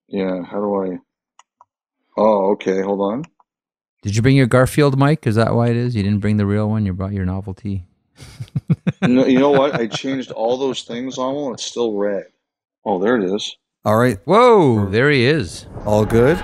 Yeah, how do I? Oh, okay, hold on. Did you bring your Garfield mic? Is that why it is? You didn't bring the real one? You brought your novelty? No, you know what? I changed all those things on and it's still red. Oh, there it is. All right. Whoa, there he is. All good?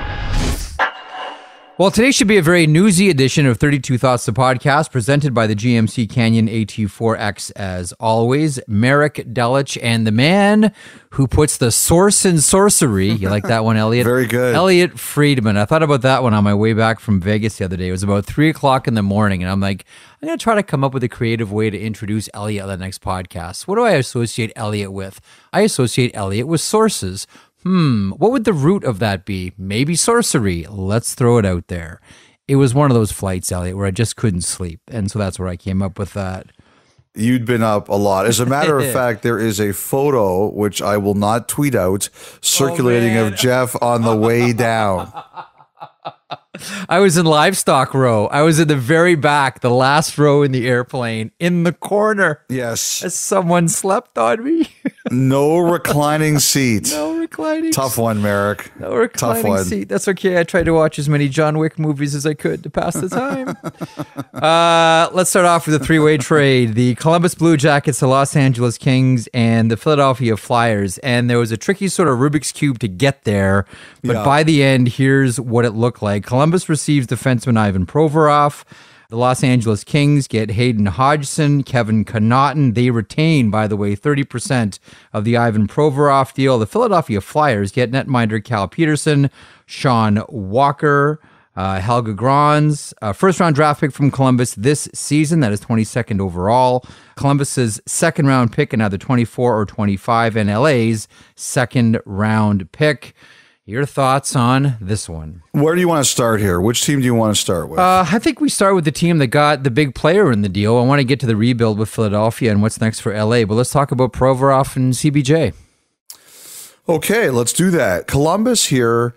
Well, today should be a very newsy edition of 32 Thoughts, the podcast, presented by the GMC Canyon AT4X as always. Merrick Delich and the man who puts the source in sorcery. You like that one, Elliotte? Very good. Elliotte Friedman. I thought about that one on my way back from Vegas the other day. It was about 3 o'clock in the morning, and I'm like, I'm going to try to come up with a creative way to introduce Elliotte on the next podcast. What do I associate Elliotte with? I associate Elliotte with sources. What would the root of that be? Maybe sorcery. Let's throw it out there. It was one of those flights, Elliotte, where I just couldn't sleep. And so that's where I came up with that. You'd been up a lot. As a matter of fact, there is a photo, which I will not tweet out, circulating of Jeff on the way down. I was in livestock row. I was in the very back, the last row in the airplane, in the corner. Yes. As someone slept on me. No reclining seat. No reclining Tough one, Merrick. No reclining seat. That's okay. I tried to watch as many John Wick movies as I could to pass the time. Let's start off with a three-way trade. The Columbus Blue Jackets, the Los Angeles Kings, and the Philadelphia Flyers. And there was a tricky sort of Rubik's Cube to get there. But by the end, here's what it looked like. Columbus receives defenseman Ivan Provorov. The Los Angeles Kings get Hayden Hodgson, Kevin Connaughton. They retain, by the way, 30% of the Ivan Provorov deal. The Philadelphia Flyers get netminder Cal Peterson, Sean Walker, Helga Grans, first-round draft pick from Columbus this season. That is 22nd overall. Columbus's second-round pick in either 24 or 25, and LA's second-round pick. Your thoughts on this one? Where do you want to start here? Which team do you want to start with? I think we start with the team that got the big player in the deal. I want to get to the rebuild with Philadelphia and what's next for LA, but let's talk about Provorov and CBJ. Okay, let's do that. Columbus here,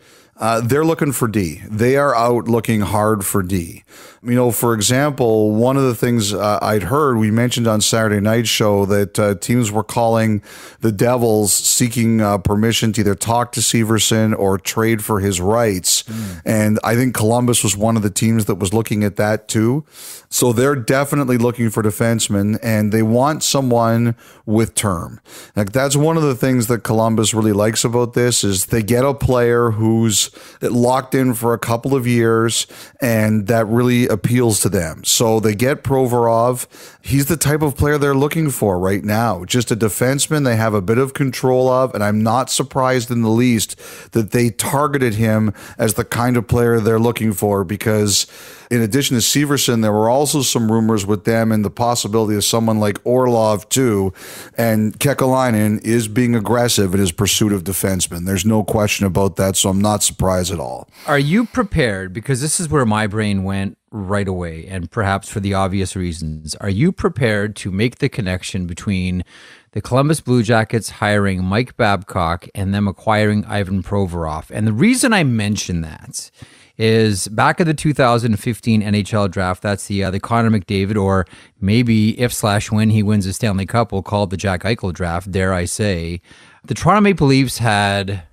they're looking for D. They are out looking hard for D. You know, for example, one of the things I'd heard, we mentioned on Saturday night's show that teams were calling the Devils seeking permission to either talk to Severson or trade for his rights. And I think Columbus was one of the teams that was looking at that too. So they're definitely looking for defensemen, and they want someone with term. Like, that's one of the things that Columbus really likes about this is they get a player who's locked in for a couple of years, and that really appeals to them. So they get Provorov. He's the type of player they're looking for right now. Just a defenseman they have a bit of control of, and I'm not surprised in the least that they targeted him as the kind of player they're looking for, because in addition to Severson, there were also some rumors with them and the possibility of someone like Orlov too. And Kekalainen is being aggressive in his pursuit of defensemen. There's no question about that, so I'm not surprised at all. Are you prepared? Because this is where my brain went right away, and perhaps for the obvious reasons. Are you prepared to make the connection between the Columbus Blue Jackets hiring Mike Babcock and them acquiring Ivan Provorov? And the reason I mention that is back at the 2015 NHL draft, that's the Connor McDavid, or maybe if/when he wins the Stanley Cup, we'll call it the Jack Eichel draft, dare I say. The Toronto Maple Leafs had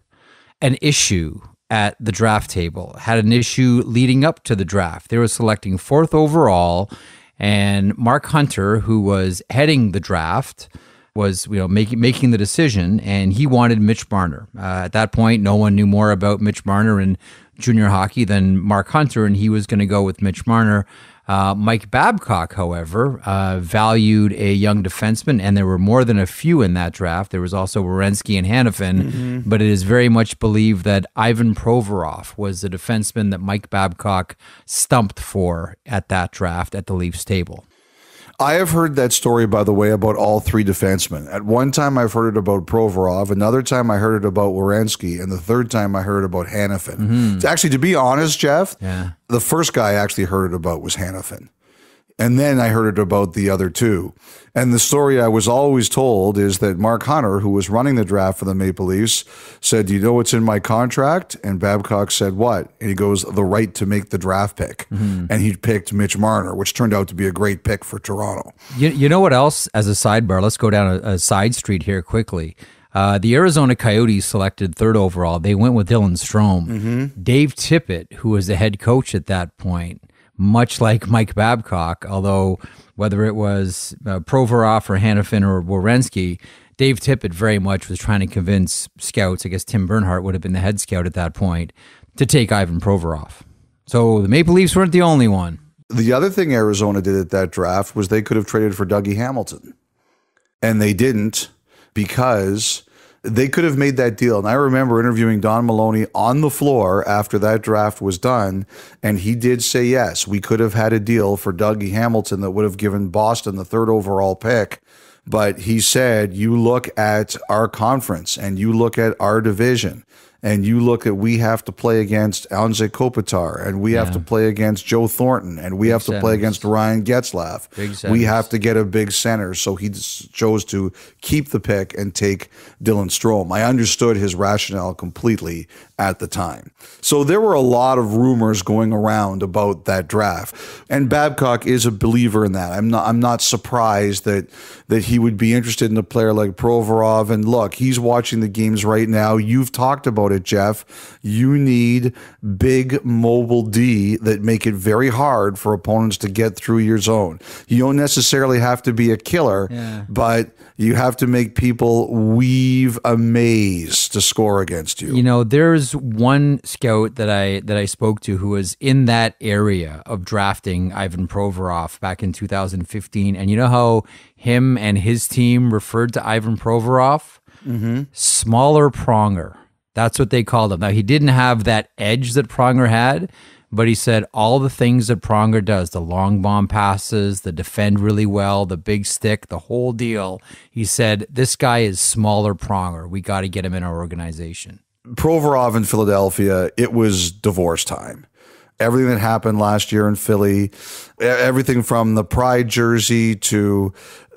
an issue at the draft table, had an issue leading up to the draft. They were selecting 4th overall, and Mark Hunter, who was heading the draft, was making the decision, and he wanted Mitch Marner. At that point, no one knew more about Mitch Marner in junior hockey than Mark Hunter, and he was going to go with Mitch Marner. Mike Babcock, however, valued a young defenseman, and there were more than a few in that draft. There was also Werenski and Hanifin, but it is very much believed that Ivan Provorov was the defenseman that Mike Babcock stumped for at that draft at the Leafs table. I have heard that story, by the way, about all three defensemen. At one time, I've heard it about Provorov. Another time, I heard it about Werenski. And the third time, I heard about Hanifin. Actually, to be honest, Jeff, the first guy I actually heard it about was Hanifin. And then I heard it about the other two. And the story I was always told is that Mark Hunter, who was running the draft for the Maple Leafs, said, "Do you know what's in my contract?" And Babcock said, "What?" And he goes, "The right to make the draft pick." And he picked Mitch Marner, which turned out to be a great pick for Toronto. You know what else, as a sidebar, let's go down a side street here quickly. The Arizona Coyotes selected third overall. They went with Dylan Strome. Dave Tippett, who was the head coach at that point, much like Mike Babcock, although whether it was Provorov or Hanifin or Werenski, Dave Tippett very much was trying to convince scouts, I guess Tim Bernhardt would have been the head scout at that point, to take Ivan Provorov. So the Maple Leafs weren't the only one. The other thing Arizona did at that draft was they could have traded for Dougie Hamilton. And they didn't, because they could have made that deal. And I remember interviewing Don Maloney on the floor after that draft was done, and he did say, yes, we could have had a deal for Dougie Hamilton that would have given Boston the third overall pick. But he said, you look at our conference and you look at our division and you look at, we have to play against Anze Kopitar and we have to play against Joe Thornton and we have to play against Ryan Getzlaf. We have to get a big center. So he chose to keep the pick and take Dylan Strome. I understood his rationale completely at the time. So there were a lot of rumors going around about that draft. And Babcock is a believer in that. I'm not surprised that he would be interested in a player like Provorov. And look, he's watching the games right now. You've talked about it, Jeff. You need big mobile D that make it very hard for opponents to get through your zone. You don't necessarily have to be a killer, but you have to make people weave a maze to score against you. You know, there's one scout that I spoke to who was in that area of drafting Ivan Provorov back in 2015. And you know how him and his team referred to Ivan Provorov? Smaller Pronger. That's what they called him. Now, he didn't have that edge that Pronger had, but he said all the things that Pronger does, the long bomb passes, the defend really well, the big stick, the whole deal. He said, this guy is smaller Pronger. We got to get him in our organization. Provorov in Philadelphia, it was divorce time. Everything that happened last year in Philly, everything from the Pride jersey to,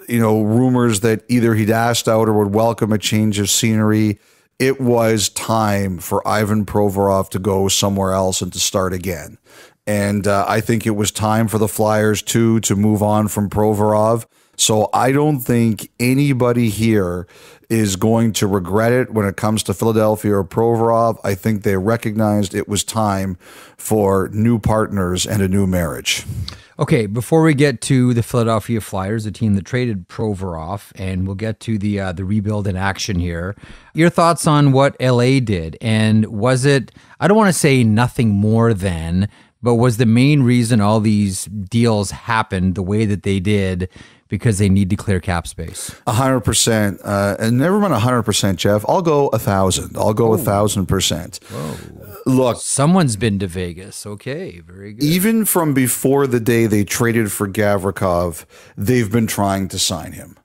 rumors that either he'd asked out or would welcome a change of scenery. It was time for Ivan Provorov to go somewhere else and to start again. And I think it was time for the Flyers, too, to move on from Provorov. So I don't think anybody here is going to regret it when it comes to Philadelphia or Provorov. I think they recognized it was time for new partners and a new marriage. Okay, before we get to the Philadelphia Flyers, the team that traded Provorov, and we'll get to the rebuild in action here, your thoughts on what LA did, and was it, I don't want to say nothing more than, but was the main reason all these deals happened the way that they did because they need to clear cap space? 100%. And never mind 100%, Jeff. I'll go 1,000. I'll go 1,000%. Look, someone's been to Vegas. Okay, very good. Even from before the day they traded for Gavrikov, they've been trying to sign him.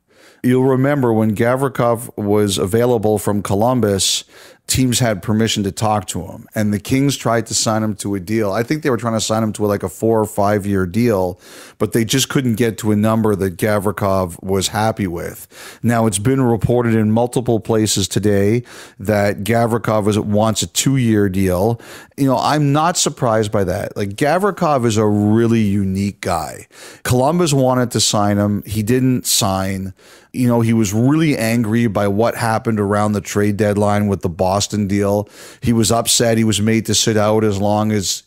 You'll remember when Gavrikov was available from Columbus, teams had permission to talk to him, and the Kings tried to sign him to a deal. I think they were trying to sign him to like a 4 or 5 year deal, but they just couldn't get to a number that Gavrikov was happy with. Now, it's been reported in multiple places today that Gavrikov wants a 2-year deal. I'm not surprised by that. Like, Gavrikov is a really unique guy. Columbus wanted to sign him. He didn't sign. He was really angry by what happened around the trade deadline with the Boston deal. He was upset he was made to sit out as long as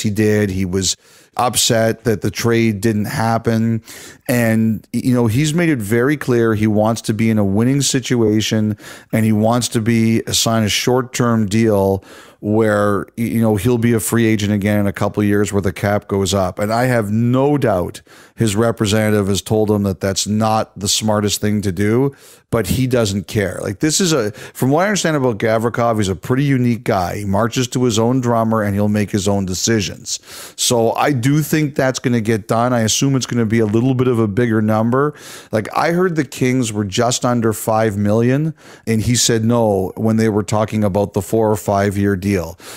he did. He was upset that the trade didn't happen. And, he's made it very clear he wants to be in a winning situation, and he wants to sign a short-term deal where, he'll be a free agent again in a couple of years where the cap goes up. And I have no doubt his representative has told him that that's not the smartest thing to do, but he doesn't care. Like, this is from what I understand about Gavrikov, he's a pretty unique guy. He marches to his own drummer and he'll make his own decisions. So I do think that's going to get done. I assume it's going to be a little bit of a bigger number. Like, I heard the Kings were just under $5 million, and he said no when they were talking about the 4 or 5 year deal.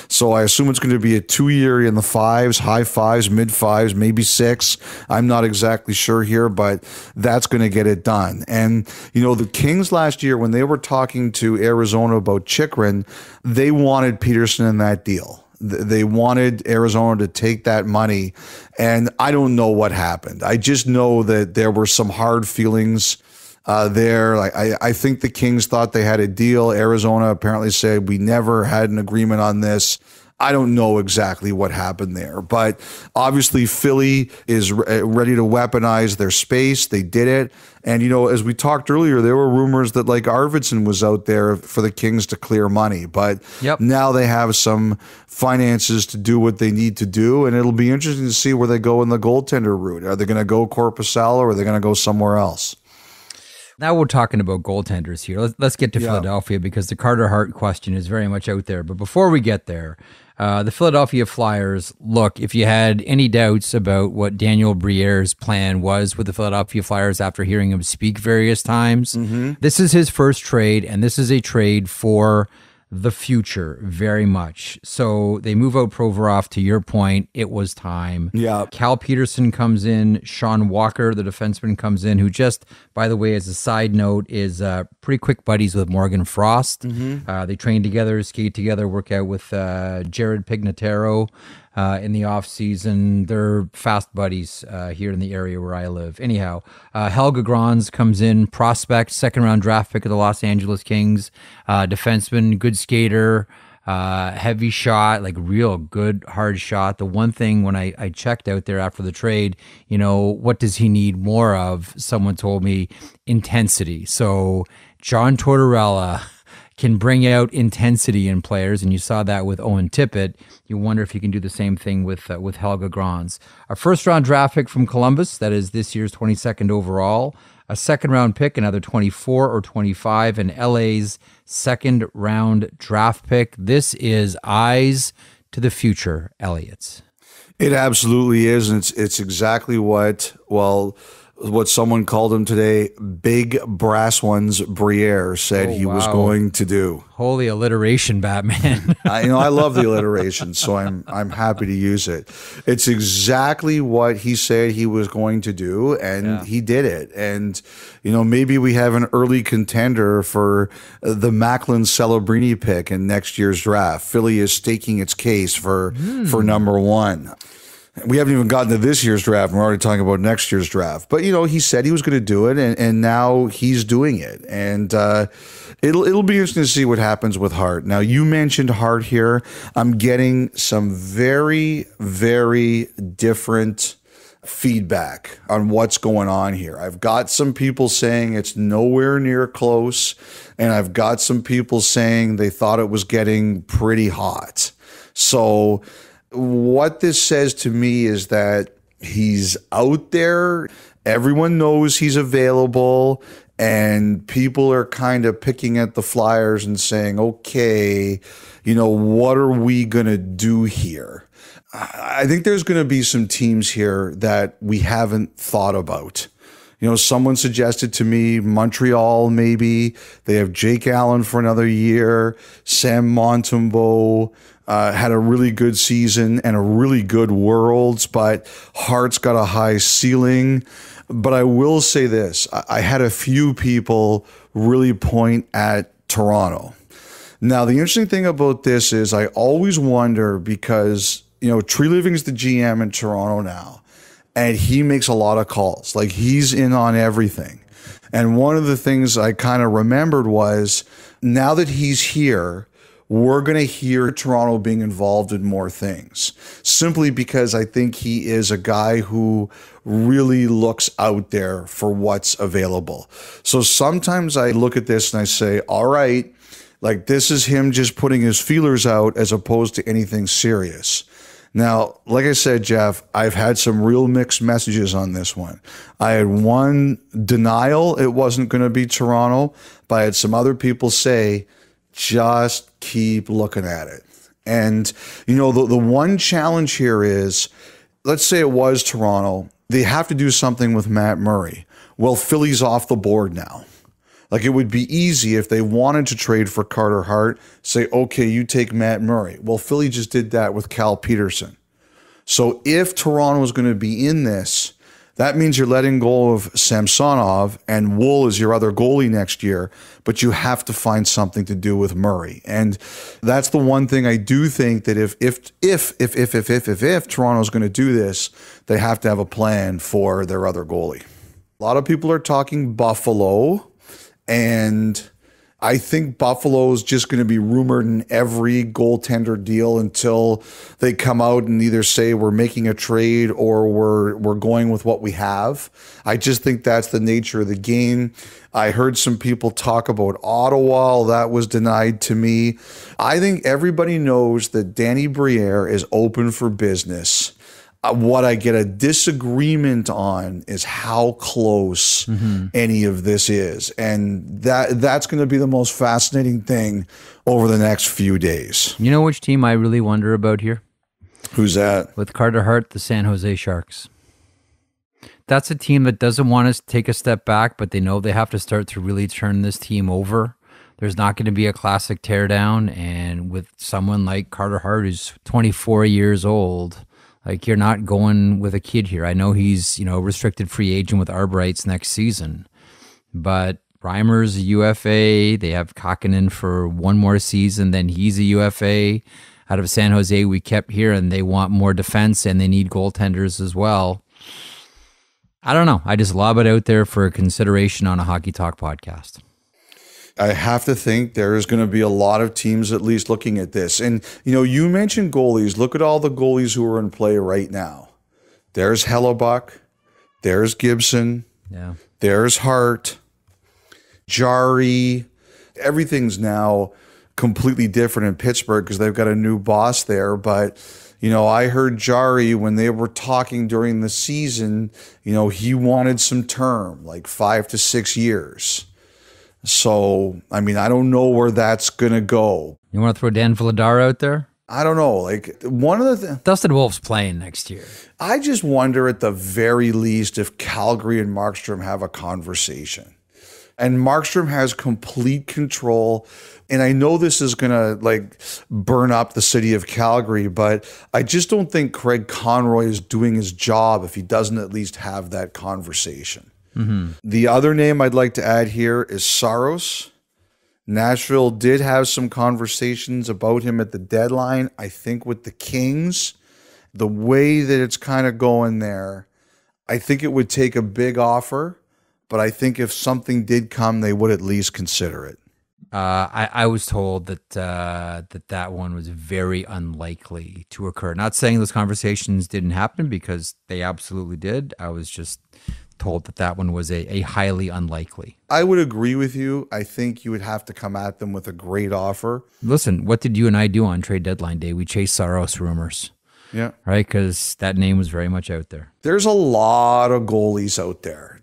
So I assume it's going to be a 2-year in the 5s, high 5s, mid 5s, maybe 6. I'm not exactly sure here, but that's going to get it done. And, the Kings last year, when they were talking to Arizona about Chychrun, they wanted Peterson in that deal. They wanted Arizona to take that money, and I don't know what happened. I just know that there were some hard feelings there. Like I think the Kings thought they had a deal. Arizona apparently said we never had an agreement on this. I don't know exactly what happened there, but obviously Philly is ready to weaponize their space. They did it. And, as we talked earlier, there were rumors that like Arvidsson was out there for the Kings to clear money, but now they have some finances to do what they need to do. And it'll be interesting to see where they go in the goaltender route. Are they going to go Korpisalo or are they going to go somewhere else? Now we're talking about goaltenders here. Let's get to Philadelphia because the Carter Hart question is very much out there. But before we get there, the Philadelphia Flyers, look, if you had any doubts about what Daniel Briere's plan was with the Philadelphia Flyers after hearing him speak various times, this is his first trade, and this is a trade for the future very much. So they move out Provorov. To your point, it was time. Yeah. Cal Peterson comes in. Sean Walker, the defenseman, comes in, who just, by the way, as a side note, is pretty quick buddies with Morgan Frost. They train together, skate together, work out with Jared Pignataro in the offseason. They're fast buddies here in the area where I live. Anyhow, Helge Grans comes in, prospect, second-round draft pick of the Los Angeles Kings, defenseman, good skater, heavy shot, like real good, hard shot. The one thing when I checked out there after the trade, what does he need more of? Someone told me intensity. So John Tortorella can bring out intensity in players, and you saw that with Owen Tippett. You wonder if he can do the same thing with Helge Grans. A first-round draft pick from Columbus, that is this year's 22nd overall. A second-round pick, another 24 or 25, and LA's second-round draft pick. This is eyes to the future, Elliotte. It absolutely is, and it's exactly what someone called him today, Big Brass Ones Briere said he was going to do. Holy alliteration, Batman. I love the alliteration, so I'm happy to use it. It's exactly what he said he was going to do, and he did it. And, maybe we have an early contender for the Macklin Celebrini pick in next year's draft. Philly is staking its case for number one. We haven't even gotten to this year's draft, and we're already talking about next year's draft. But, he said he was going to do it, and now he's doing it. And it'll be interesting to see what happens with Hart. Now, you mentioned Hart here. I'm getting some very, very different feedback on what's going on here. I've got some people saying it's nowhere near close, and I've got some people saying they thought it was getting pretty hot. So what this says to me is that he's out there. Everyone knows he's available, and people are kind of picking at the Flyers and saying, okay, what are we going to do here? I think there's going to be some teams here that we haven't thought about. Someone suggested to me Montreal, maybe. They have Jake Allen for another year. Sam Montembeault had a really good season and a really good Worlds, but Hart's got a high ceiling. But I will say this. I had a few people really point at Toronto. Now, the interesting thing about this is I always wonder because, Treliving's the GM in Toronto now. And he makes a lot of calls. Like, he's in on everything. And one of the things I kind of remembered was now that he's here, we're going to hear Toronto being involved in more things. Simply because I think he is a guy who really looks out there for what's available. So sometimes I look at this and I say, all right, like this is him just putting his feelers out as opposed to anything serious. Now, like I said, Jeff, I've had some real mixed messages on this one. I had one denial it wasn't going to be Toronto, but I had some other people say, just keep looking at it. And, the one challenge here is, let's say it was Toronto. They have to do something with Matt Murray. Well, Philly's off the board now. Like, it would be easy if they wanted to trade for Carter Hart, say, okay, you take Matt Murray. Well, Philly just did that with Cal Peterson. So if Toronto is going to be in this, that means you're letting go of Samsonov, and Wool is your other goalie next year, but you have to find something to do with Murray. And that's the one thing I do think that if Toronto's going to do this, they have to have a plan for their other goalie. A lot of people are talking Buffalo, and I think Buffalo is just going to be rumored in every goaltender deal until they come out and either say we're making a trade or we're going with what we have. I just think that's the nature of the game. I heard some people talk about Ottawa. That was denied to me. I think everybody knows that Danny Briere is open for business. What I get a disagreement on is how close any of this is. And that's going to be the most fascinating thing over the next few days. You know which team I really wonder about here? Who's that? With Carter Hart, the San Jose Sharks. That's a team that doesn't want us to take a step back, but they know they have to start to really turn this team over. There's not going to be a classic teardown. And with someone like Carter Hart, who's 24 years old, like, you're not going with a kid here. I know he's, restricted free agent with arb rights next season, but Reimer's a UFA. They have Kakinen for one more season. Then he's a UFA out of San Jose. We kept here, and they want more defense, and they need goaltenders as well. I don't know. I just lob it out there for consideration on a Hockey Talk podcast. I have to think there's going to be a lot of teams at least looking at this. And, you mentioned goalies. Look at all the goalies who are in play right now. There's Hellebuck. There's Gibson. Yeah. There's Hart. Jari. Everything's now completely different in Pittsburgh because they've got a new boss there. But, I heard Jari when they were talking during the season, he wanted some term, like 5 to 6 years. So, I don't know where that's going to go. You want to throw Dan Vladar out there? I don't know. Like, one of the Dustin Wolf's playing next year. I just wonder at the very least if Calgary and Markstrom have a conversation. And Markstrom has complete control. And I know this is going to burn up the city of Calgary, but I just don't think Craig Conroy is doing his job if he doesn't at least have that conversation. Mm-hmm. The other name I'd like to add here is Saros. Nashville did have some conversations about him at the deadline, I think with the Kings. The way that it's kind of going there, I think it would take a big offer, but I think if something did come, they would at least consider it. I was told that that one was very unlikely to occur. Not saying those conversations didn't happen, because they absolutely did. I was just told that one was a highly unlikely. I would agree with you. I think you would have to come at them with a great offer. Listen, what did you and I do on trade deadline day? We chased Saros rumors. Yeah. Right? Because that name was very much out there. There's a lot of goalies out there.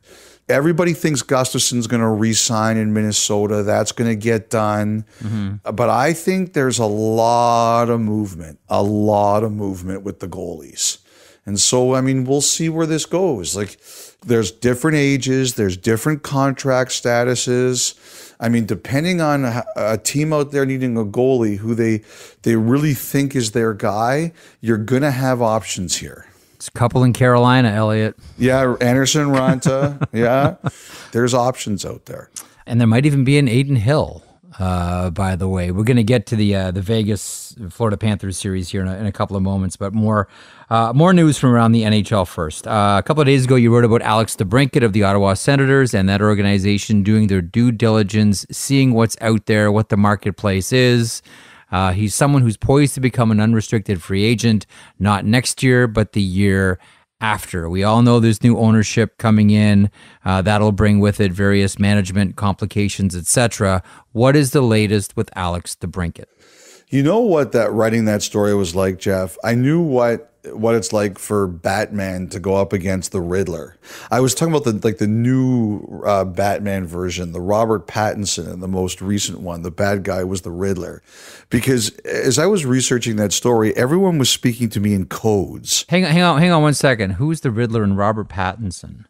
Everybody thinks Gustafson's going to re-sign in Minnesota. That's going to get done. Mm-hmm. But I think there's a lot of movement with the goalies. And so, we'll see where this goes. There's different ages, there's different contract statuses. Depending on a team out there needing a goalie who they really think is their guy, you're going to have options here. It's a couple in Carolina, Elliotte. Yeah, Anderson, Ranta. Yeah, there's options out there. And there might even be an Aiden Hill, by the way. We're going to get to the Vegas Florida Panthers series here in a couple of moments, but more news from around the NHL first. A couple of days ago, you wrote about Alex DeBrincat of the Ottawa Senators and that organization doing their due diligence, seeing what's out there, what the marketplace is. He's someone who's poised to become an unrestricted free agent, not next year, but the year after. We all know there's new ownership coming in. That'll bring with it various management complications, etc. What is the latest with Alex DeBrincat? You know what writing that story was like, Jeff? I knew what it's like for Batman to go up against the Riddler. I was talking about the new Batman version, the Robert Pattinson, and the most recent one. The bad guy was the Riddler, because as I was researching that story, everyone was speaking to me in codes. Hang on 1 second. Who's the Riddler in Robert Pattinson?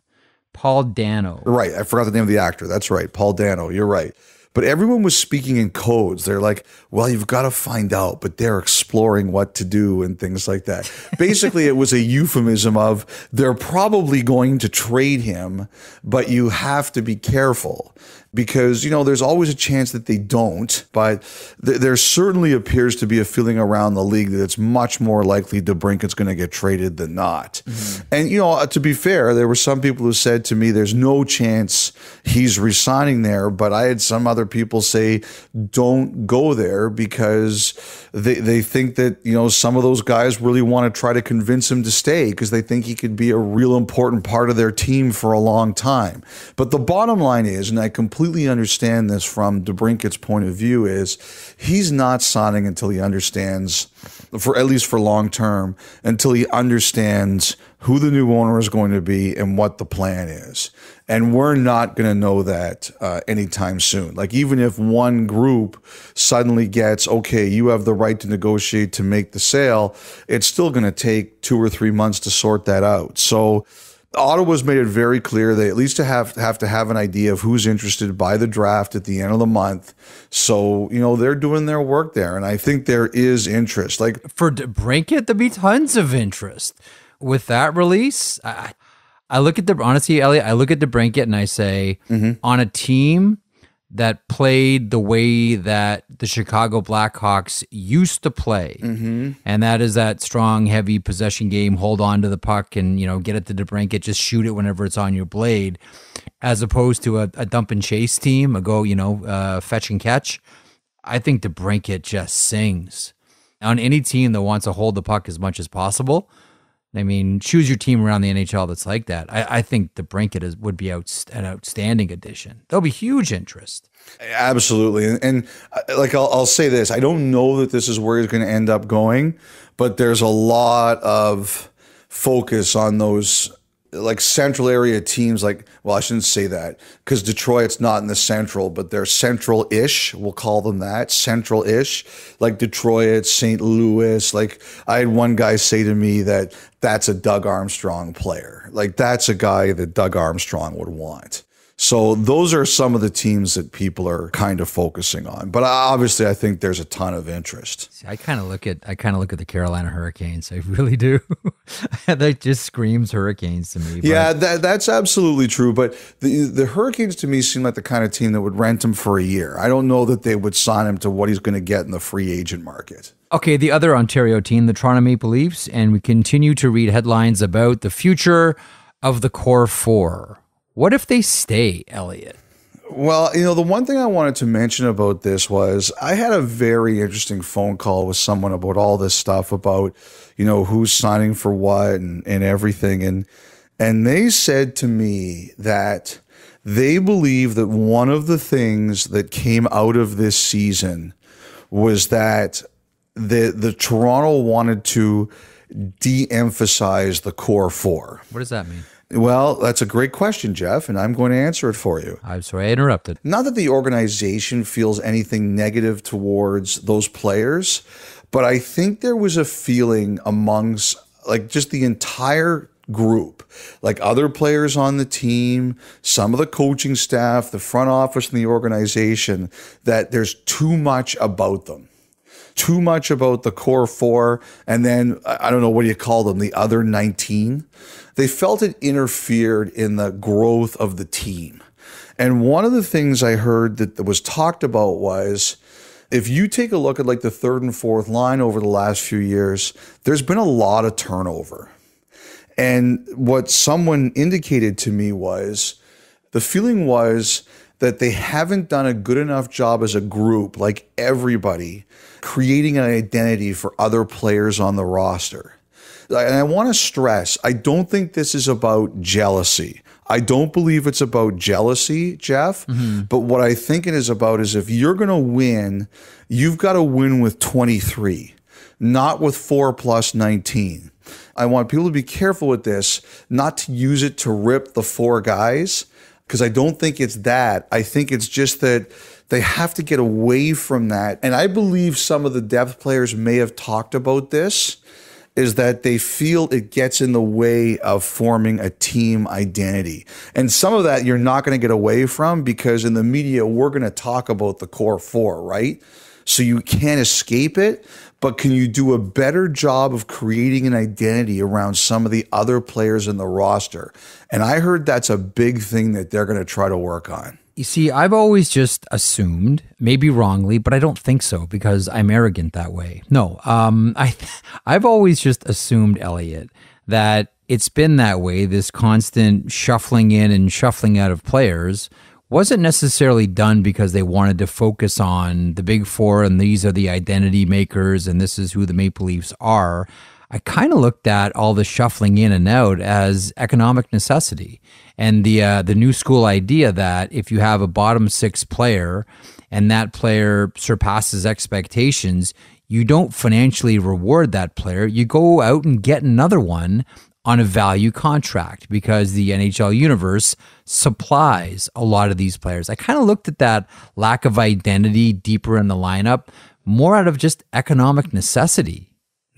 Paul Dano. Right, I forgot the name of the actor. That's right, Paul Dano. You're right. But everyone was speaking in codes. They're like, well, you've got to find out, but they're exploring what to do and things like that. Basically, it was a euphemism of they're probably going to trade him, but you have to be careful. because, there's always a chance that they don't, but there certainly appears to be a feeling around the league that it's much more likely DeBrincat's going to get traded than not. And, to be fair, there were some people who said to me, there's no chance he's resigning there, but I had some other people say, don't go there because they think that, some of those guys really want to try to convince him to stay because they think he could be a real important part of their team for a long time. But the bottom line is, and I completely understand this from DeBrincat's point of view, is he's not signing until he understands, at least for long term, until he understands who the new owner is going to be and what the plan is. And we're not going to know that anytime soon. Like, even if one group suddenly gets, okay, you have the right to negotiate to make the sale, it's still going to take 2 or 3 months to sort that out. So Ottawa's made it very clear they at least have to have an idea of who's interested by the draft at the end of the month. So, they're doing their work there. And I think there is interest. Like, for DeBrincat, there'd be tons of interest. With that release, I look at honestly, Elliotte, I look at DeBrincat and I say, on a team that played the way that the Chicago Blackhawks used to play, and that is that strong, heavy possession game, hold on to the puck and, get it to DeBrincat, just shoot it whenever it's on your blade, as opposed to a dump and chase team, a go, fetch and catch. I think DeBrincat just sings. On any team that wants to hold the puck as much as possible, I mean, choose your team around the NHL that's like that. I think DeBrincat would be an outstanding addition. There'll be huge interest. Absolutely. And like, I'll say this. I don't know that this is where he's going to end up going, but there's a lot of focus on those like central area teams. Like, well, I shouldn't say that because Detroit's not in the central, but they're central-ish. We'll call them that, central-ish, like Detroit, St. Louis. Like, I had one guy say to me that that's a Doug Armstrong player. Like, that's a guy that Doug Armstrong would want. So those are some of the teams that people are kind of focusing on. But obviously, I think there's a ton of interest. See, I kind of look at the Carolina Hurricanes. I really do. That just screams Hurricanes to me. Yeah, that's absolutely true. But the Hurricanes to me seem like the kind of team that would rent him for a year. I don't know that they would sign him to what he's going to get in the free agent market. Okay, the other Ontario team, the Toronto Maple Leafs, and we continue to read headlines about the future of the core four. What if they stay, Elliotte? Well, the one thing I wanted to mention about this was I had a very interesting phone call with someone about all this stuff about, who's signing for what and everything. And they said to me that they believe that one of the things that came out of this season was that the Toronto wanted to de-emphasize the core four. What does that mean? Well, that's a great question, Jeff, and I'm going to answer it for you. I'm sorry I interrupted. Not that the organization feels anything negative towards those players, but I think there was a feeling amongst like just the entire group, like other players on the team, some of the coaching staff, the front office and the organization, that there's too much about them. Too much about the core four, and then, I don't know, what do you call them, the other 19? They felt it interfered in the growth of the team. And one of the things I heard that was talked about was, if you take a look at like the third and fourth line over the last few years, there's been a lot of turnover. And what someone indicated to me was, the feeling was that they haven't done a good enough job as a group, like everybody, creating an identity for other players on the roster. And I want to stress, I don't think this is about jealousy. I don't believe it's about jealousy, Jeff. But what I think it is about is if you're going to win, you've got to win with 23, not with 4 plus 19. I want people to be careful with this, not to use it to rip the 4 guys, because I don't think it's that. I think it's just that they have to get away from that. And I believe some of the depth players may have talked about this, is that they feel it gets in the way of forming a team identity. And some of that you're not going to get away from, because in the media, we're going to talk about the core four, right? So you can't escape it, but can you do a better job of creating an identity around some of the other players in the roster? And I heard that's a big thing that they're going to try to work on. You see, I've always just assumed, maybe wrongly, but I don't think so because I'm arrogant that way. No, I've always just assumed, Elliotte, that it's been that way. This constant shuffling in and shuffling out of players wasn't necessarily done because they wanted to focus on the big four and these are the identity makers and this is who the Maple Leafs are. I kind of looked at all the shuffling in and out as economic necessity, and the new school idea that if you have a bottom six player and that player surpasses expectations, you don't financially reward that player. You go out and get another one on a value contract because the NHL universe supplies a lot of these players. I kind of looked at that lack of identity deeper in the lineup more out of just economic necessity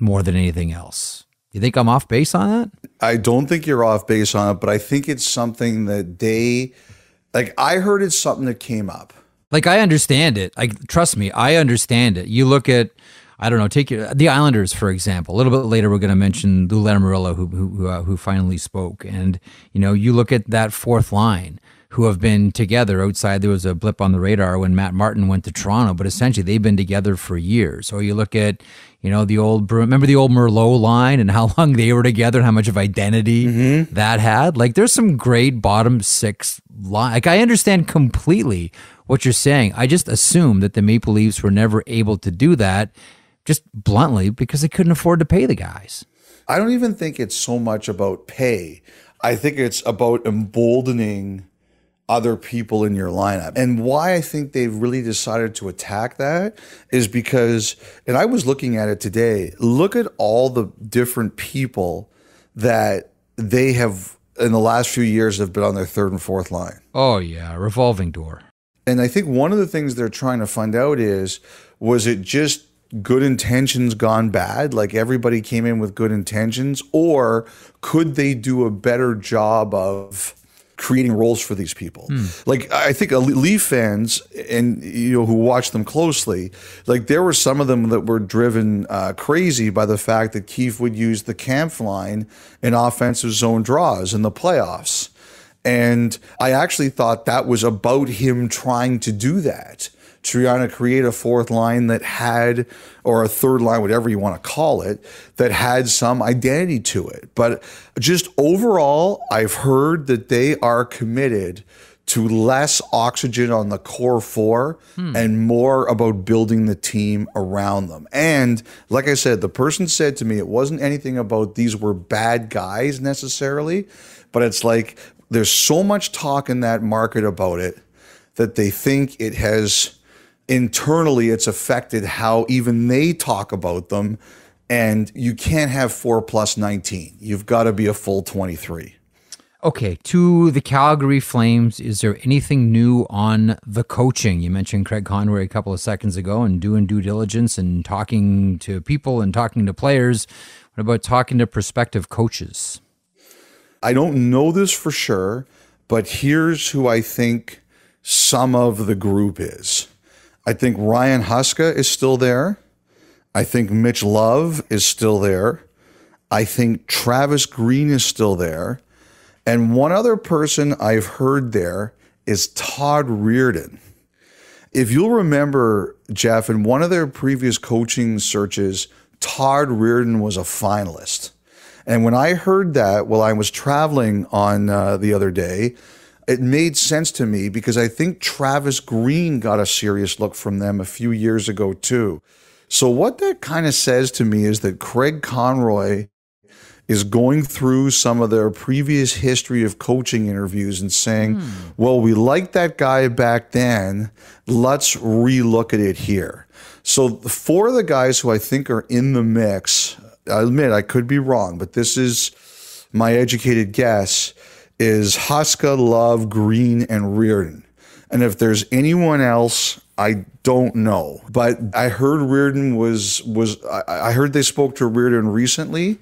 more than anything else. You think I'm off base on that? I don't think you're off base on it, but I think it's something that I heard it's something that came up. Like, I understand it. Trust me, I understand it. You look at, I don't know, take the Islanders, for example. A little bit later, we're going to mention Lou Lamoriello, who finally spoke. And, you look at that fourth line who have been together outside. There was a blip on the radar when Matt Martin went to Toronto, but essentially they've been together for years. So you look at, remember the old Merlot line and how long they were together and how much of identity that had? Like, there's some great bottom six line. Like, I understand completely what you're saying. I just assume that the Maple Leafs were never able to do that, just bluntly, because they couldn't afford to pay the guys. I don't even think it's so much about pay. I think it's about emboldening other people in your lineup. And why I think they've really decided to attack that is because, and I was looking at it today, look at all the different people that they have in the last few years have been on their third and fourth line. Oh yeah, revolving door. And I think one of the things they're trying to find out is, was it just good intentions gone bad? Like everybody came in with good intentions, or could they do a better job of creating roles for these people? Like, I think Leaf fans and who watch them closely, like there were some of them that were driven crazy by the fact that Keefe would use the Kampf line in offensive zone draws in the playoffs. And I actually thought that was about him trying to do that, trying to create a fourth line that had, or a third line, whatever you want to call it, that had some identity to it. But just overall, I've heard that they are committed to less oxygen on the core four and more about building the team around them. And like I said, the person said to me, it wasn't anything about these were bad guys necessarily, but it's like there's so much talk in that market about it that they think it has internally, it's affected how even they talk about them. And you can't have 4 + 19. You've got to be a full 23. Okay, to the Calgary Flames, is there anything new on the coaching? You mentioned Craig Conroy a couple of seconds ago and doing due diligence and talking to people and talking to players. What about talking to prospective coaches? I don't know this for sure, but here's who I think some of the group is. I think Ryan Huska is still there. I think Mitch Love is still there. I think Travis Green is still there. And one other person I've heard there is Todd Reirden. If you'll remember, Jeff, in one of their previous coaching searches, Todd Reirden was a finalist. And when I heard that while I was traveling on the other day, it made sense to me because I think Travis Green got a serious look from them a few years ago too. So what that kind of says to me is that Craig Conroy is going through some of their previous history of coaching interviews and saying, well, we liked that guy back then. Let's relook at it here. So four of the guys who I think are in the mix, I admit I could be wrong, but this is my educated guess, is Huska, Love, Green, and Reirden. And if there's anyone else, I don't know. But I heard Reirden I heard they spoke to Reirden recently.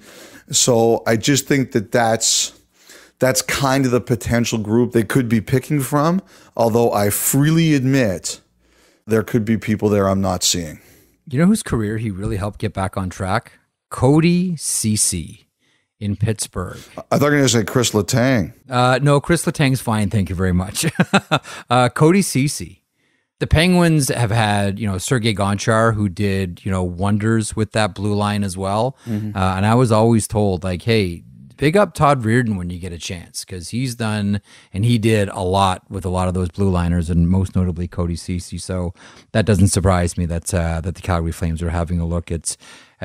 So I just think that that's kind of the potential group they could be picking from. Although I freely admit there could be people there I'm not seeing. You know whose career he really helped get back on track? Cody Ceci in Pittsburgh. I thought you were going to say Chris Letang. No, Chris Letang's fine. Thank you very much. Cody Ceci. The Penguins have had, Sergei Gonchar, who did, wonders with that blue line as well. And I was always told, like, hey, big up Todd Reardon when you get a chance, because he's done, and he did a lot with a lot of those blue liners, and most notably Cody Ceci. So that doesn't surprise me that the Calgary Flames are having a look at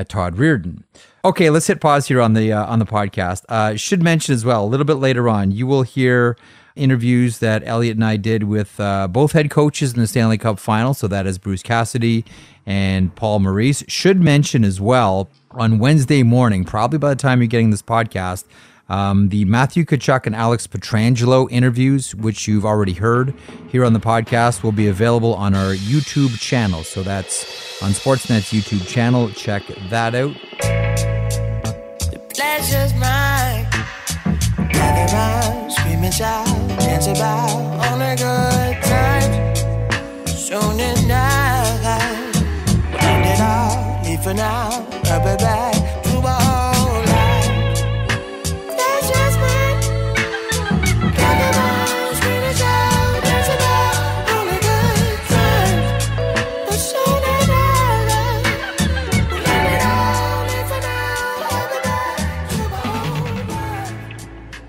Todd Reardon. Okay, let's hit pause here on the podcast. Should mention as well, a little bit later on, you will hear interviews that Elliotte and I did with both head coaches in the Stanley Cup final. So that is Bruce Cassidy and Paul Maurice. Should mention as well, on Wednesday morning, probably by the time you're getting this podcast, the Matthew Tkachuk and Alex Pietrangelo interviews, which you've already heard here on the podcast, will be available on our YouTube channel. So that's on Sportsnet's YouTube channel. Check that out. The pleasure's mine. Gather round, scream and shout, dance about on a good time. Soon enough, we'll end it all, leave for now, I'll be back to my whole life. Pleasure's mine. Gather round, scream and shout, dance about on a good time. Soon enough, we'll end it all, leave for now, I'll be back to my whole life.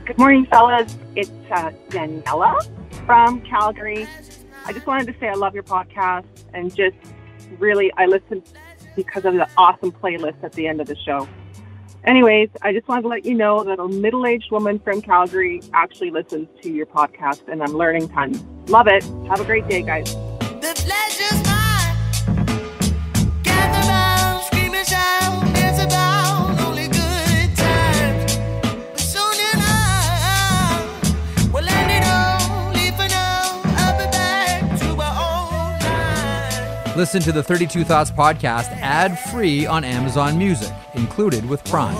Good morning, fellas. It's Daniela from Calgary. I just wanted to say I love your podcast, and just really, I listen because of the awesome playlist at the end of the show. Anyways, I just wanted to let you know that a middle-aged woman from Calgary actually listens to your podcast, and I'm learning tons. Love it. Have a great day, guys. The pleasure's mine. Gather round, scream and shout, dance about only good times. But soon enough, we'll end it all, leave for now, I'll be back to my old life. Listen to the 32 Thoughts podcast ad-free on Amazon Music, included with Prime.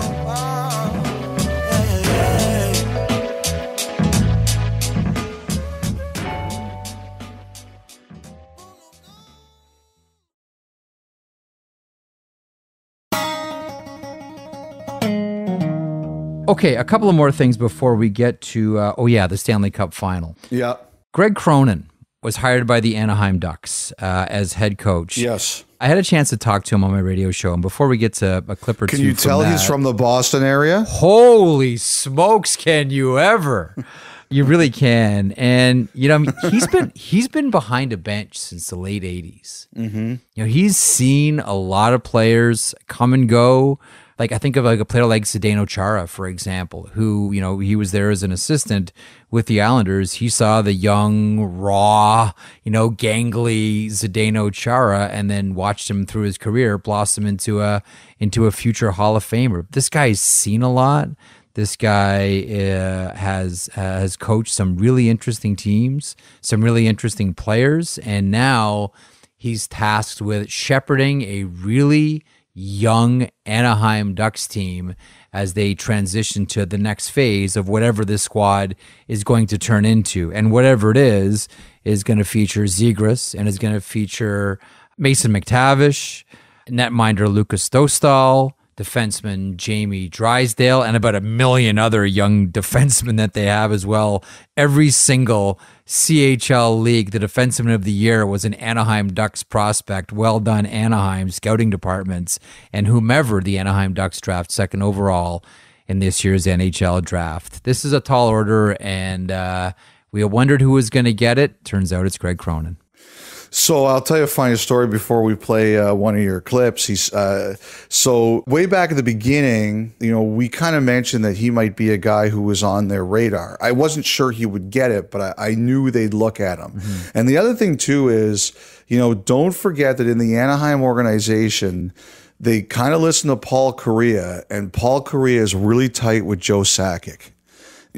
Okay, a couple of more things before we get to, the Stanley Cup final. Yeah. Greg Cronin was hired by the Anaheim Ducks as head coach. Yes. I had a chance to talk to him on my radio show, and before we get to a clip or two, Can you tell he's from the Boston area? Holy smokes, can you ever? You really can. And he's been behind a bench since the late 80s. Mm-hmm. He's seen a lot of players come and go. Like, I think of like a player like Zdeno Chara, for example, who, he was there as an assistant with the Islanders. He saw the young, raw, gangly Zdeno Chara, and then watched him through his career blossom into a future Hall of Famer. This guy's seen a lot. This guy has coached some really interesting teams, some really interesting players, and now he's tasked with shepherding a really young Anaheim Ducks team as they transition to the next phase of whatever this squad is going to turn into. And whatever it is going to feature Zegras, and is going to feature Mason McTavish, netminder Lucas Dostal, defenseman Jamie Drysdale, and about a million other young defensemen that they have as well. Every single CHL league, the defenseman of the year was an Anaheim Ducks prospect. Well done, Anaheim scouting departments, and whomever the Anaheim Ducks draft second overall in this year's NHL draft. This is a tall order, and we wondered who was going to get it. Turns out it's Greg Cronin. So I'll tell you a funny story before we play one of your clips. So way back at the beginning, we kind of mentioned that he might be a guy who was on their radar. I wasn't sure he would get it, but I knew they'd look at him. Mm-hmm. And the other thing too is, don't forget that in the Anaheim organization, they kind of listen to Paul Kariya, and Paul Kariya is really tight with Joe Sakic.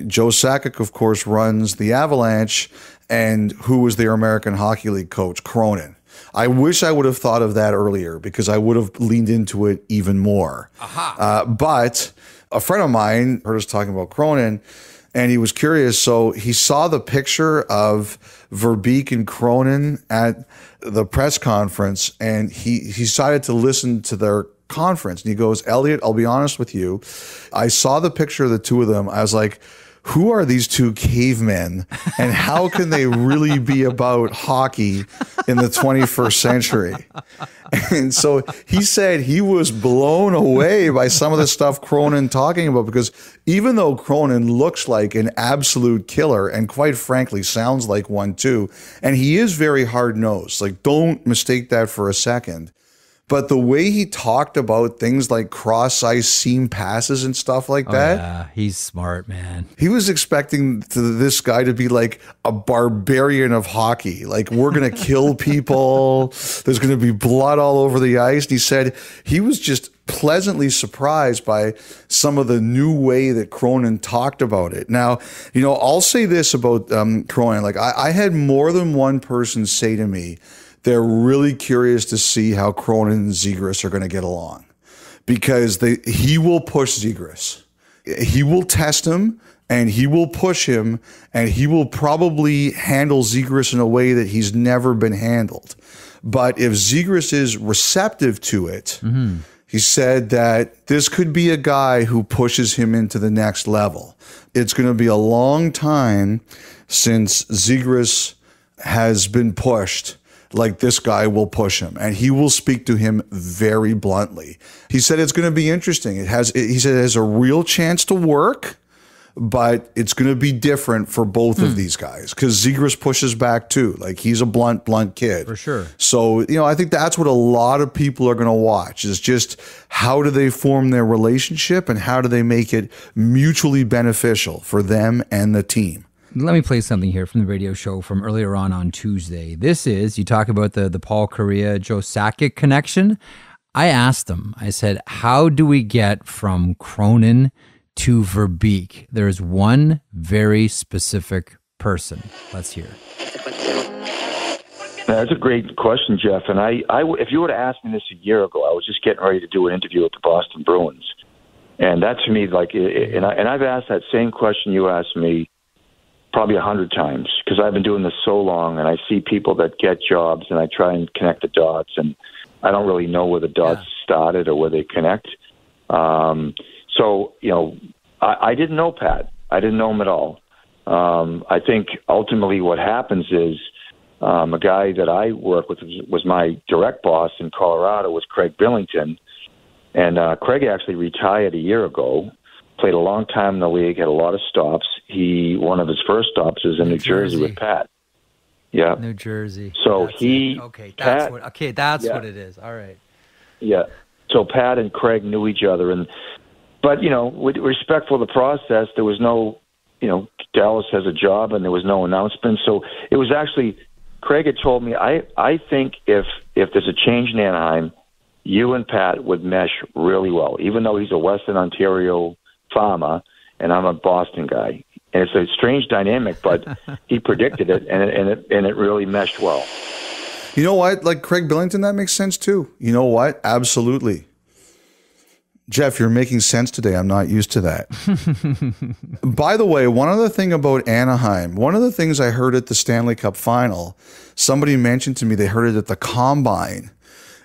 Joe Sakic, of course, runs the Avalanche, and who was their American Hockey League coach, Cronin. I wish I would have thought of that earlier, because I would have leaned into it even more. But a friend of mine heard us talking about Cronin, and he was curious. So he saw the picture of Verbeek and Cronin at the press conference, and he decided to listen to their conference. And he goes, Elliotte, I'll be honest with you. I saw the picture of the two of them. I was like, who are these two cavemen and how can they really be about hockey in the 21st century? And so he said he was blown away by some of the stuff Cronin talking about, because even though Cronin looks like an absolute killer and quite frankly sounds like one too, and he is very hard-nosed, like don't mistake that for a second. But the way he talked about things like cross-ice seam passes and stuff like that. Yeah, he's smart, man. He was expecting this guy to be like a barbarian of hockey. Like, we're going to kill people. There's going to be blood all over the ice. And he said he was just pleasantly surprised by some of the new way that Cronin talked about it. Now, I'll say this about Cronin. Like, I had more than one person say to me, they're really curious to see how Cronin and Zegras are going to get along, because he will push Zegras. He will test him and he will push him, and he will probably handle Zegras in a way that he's never been handled. But if Zegras is receptive to it, he said that this could be a guy who pushes him into the next level. It's going to be a long time since Zegras has been pushed like this guy will push him, and he will speak to him very bluntly. He said it's going to be interesting. He said it has a real chance to work, but it's going to be different for both of these guys, because Zegras pushes back too. Like, he's a blunt kid. For sure. So, I think that's what a lot of people are going to watch, is just how do they form their relationship and how do they make it mutually beneficial for them and the team. Let me play something here from the radio show from earlier on Tuesday. This is, you talk about the Paul Kariya, Joe Sakic connection. I asked him, I said, how do we get from Cronin to Verbeek? There's one very specific person. Let's hear. That's a great question, Jeff. And I, if you would have asked me this a year ago, I was just getting ready to do an interview with the Boston Bruins. And that, to me, and I've asked that same question you asked me probably 100 times, because I've been doing this so long, and I see people that get jobs, and I try and connect the dots, and I don't really know where the dots started or where they connect. So, I didn't know Pat. I didn't know him at all. I think ultimately what happens is a guy that I work with was my direct boss in Colorado was Craig Billington, and Craig actually retired a year ago. Played a long time in the league, had a lot of stops. One of his first stops is in New Jersey with Pat. Yeah, New Jersey. So that's he, that's what it is. All right. Yeah. So Pat and Craig knew each other, but with respect for the process, there was no, Dallas has a job, and there was no announcement. So it was actually Craig had told me, I think if there's a change in Anaheim, you and Pat would mesh really well, even though he's a Western Ontario farmer and I'm a Boston guy. And it's a strange dynamic, but he predicted it, and it really meshed well. You know what? Like Craig Billington, that makes sense too. You know what? Absolutely. Jeff, you're making sense today. I'm not used to that. By the way, one other thing about Anaheim, one of the things I heard at the Stanley Cup final, somebody mentioned to me they heard it at the Combine,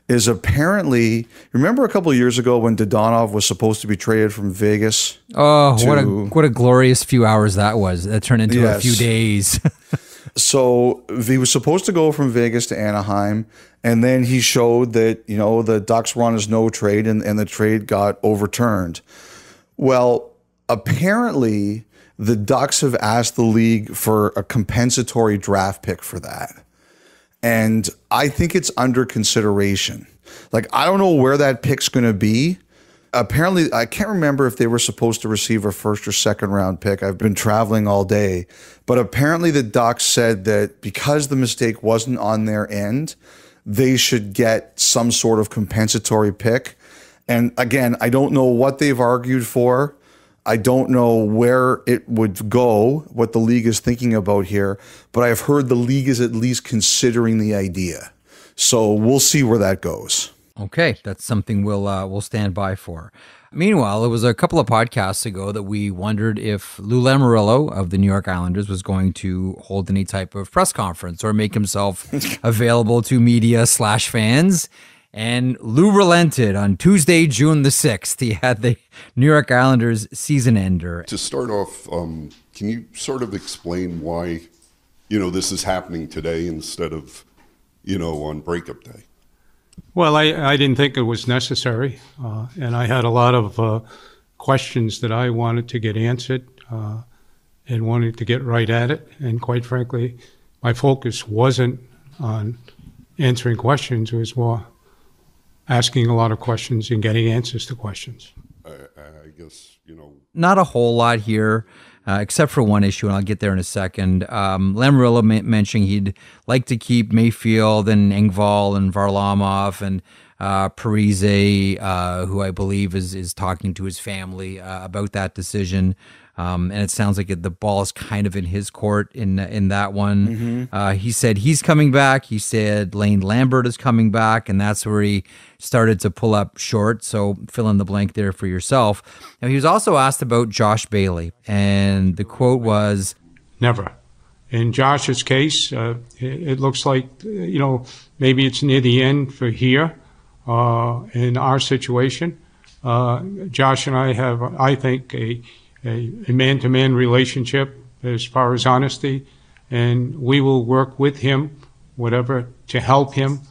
is apparently, remember a couple of years ago when Dodonov was supposed to be traded from Vegas? Oh, what a glorious few hours that was. That turned into a few days. So he was supposed to go from Vegas to Anaheim, and then he showed that, the Ducks were on his no trade, and the trade got overturned. Well, apparently the Ducks have asked the league for a compensatory draft pick for that. And I think it's under consideration. Like, I don't know where that pick's going to be. Apparently, I can't remember if they were supposed to receive a first or second round pick. I've been traveling all day. But apparently the Ducks said that because the mistake wasn't on their end, they should get some sort of compensatory pick. And again, I don't know what they've argued for. I don't know where it would go, what the league is thinking about here, but I've heard the league is at least considering the idea. So we'll see where that goes. Okay, that's something we'll stand by for. Meanwhile, it was a couple of podcasts ago that we wondered if Lou Lamoriello of the New York Islanders was going to hold any type of press conference or make himself available to media/fans. And Lou relented on Tuesday, June the 6th. He had the New York Islanders season ender. To start off, can you sort of explain why, this is happening today instead of, on breakup day? Well, I didn't think it was necessary, and I had a lot of questions that I wanted to get answered and wanted to get right at it. And quite frankly, my focus wasn't on answering questions. It was more asking a lot of questions and getting answers to questions. I guess, Not a whole lot here, except for one issue, and I'll get there in a second. Lamoriello mentioning he'd like to keep Mayfield and Engvall and Varlamov and Parise, who I believe is talking to his family about that decision. And it sounds like the ball is kind of in his court in that one. He said he's coming back. He said Lane Lambert is coming back, and that's where he started to pull up short. So fill in the blank there for yourself. Now, he was also asked about Josh Bailey, and the quote was, Never. In Josh's case, it looks like, maybe it's near the end for here in our situation. Josh and I have, I think, a man-to-man relationship as far as honesty, and we will work with him, whatever, to help him.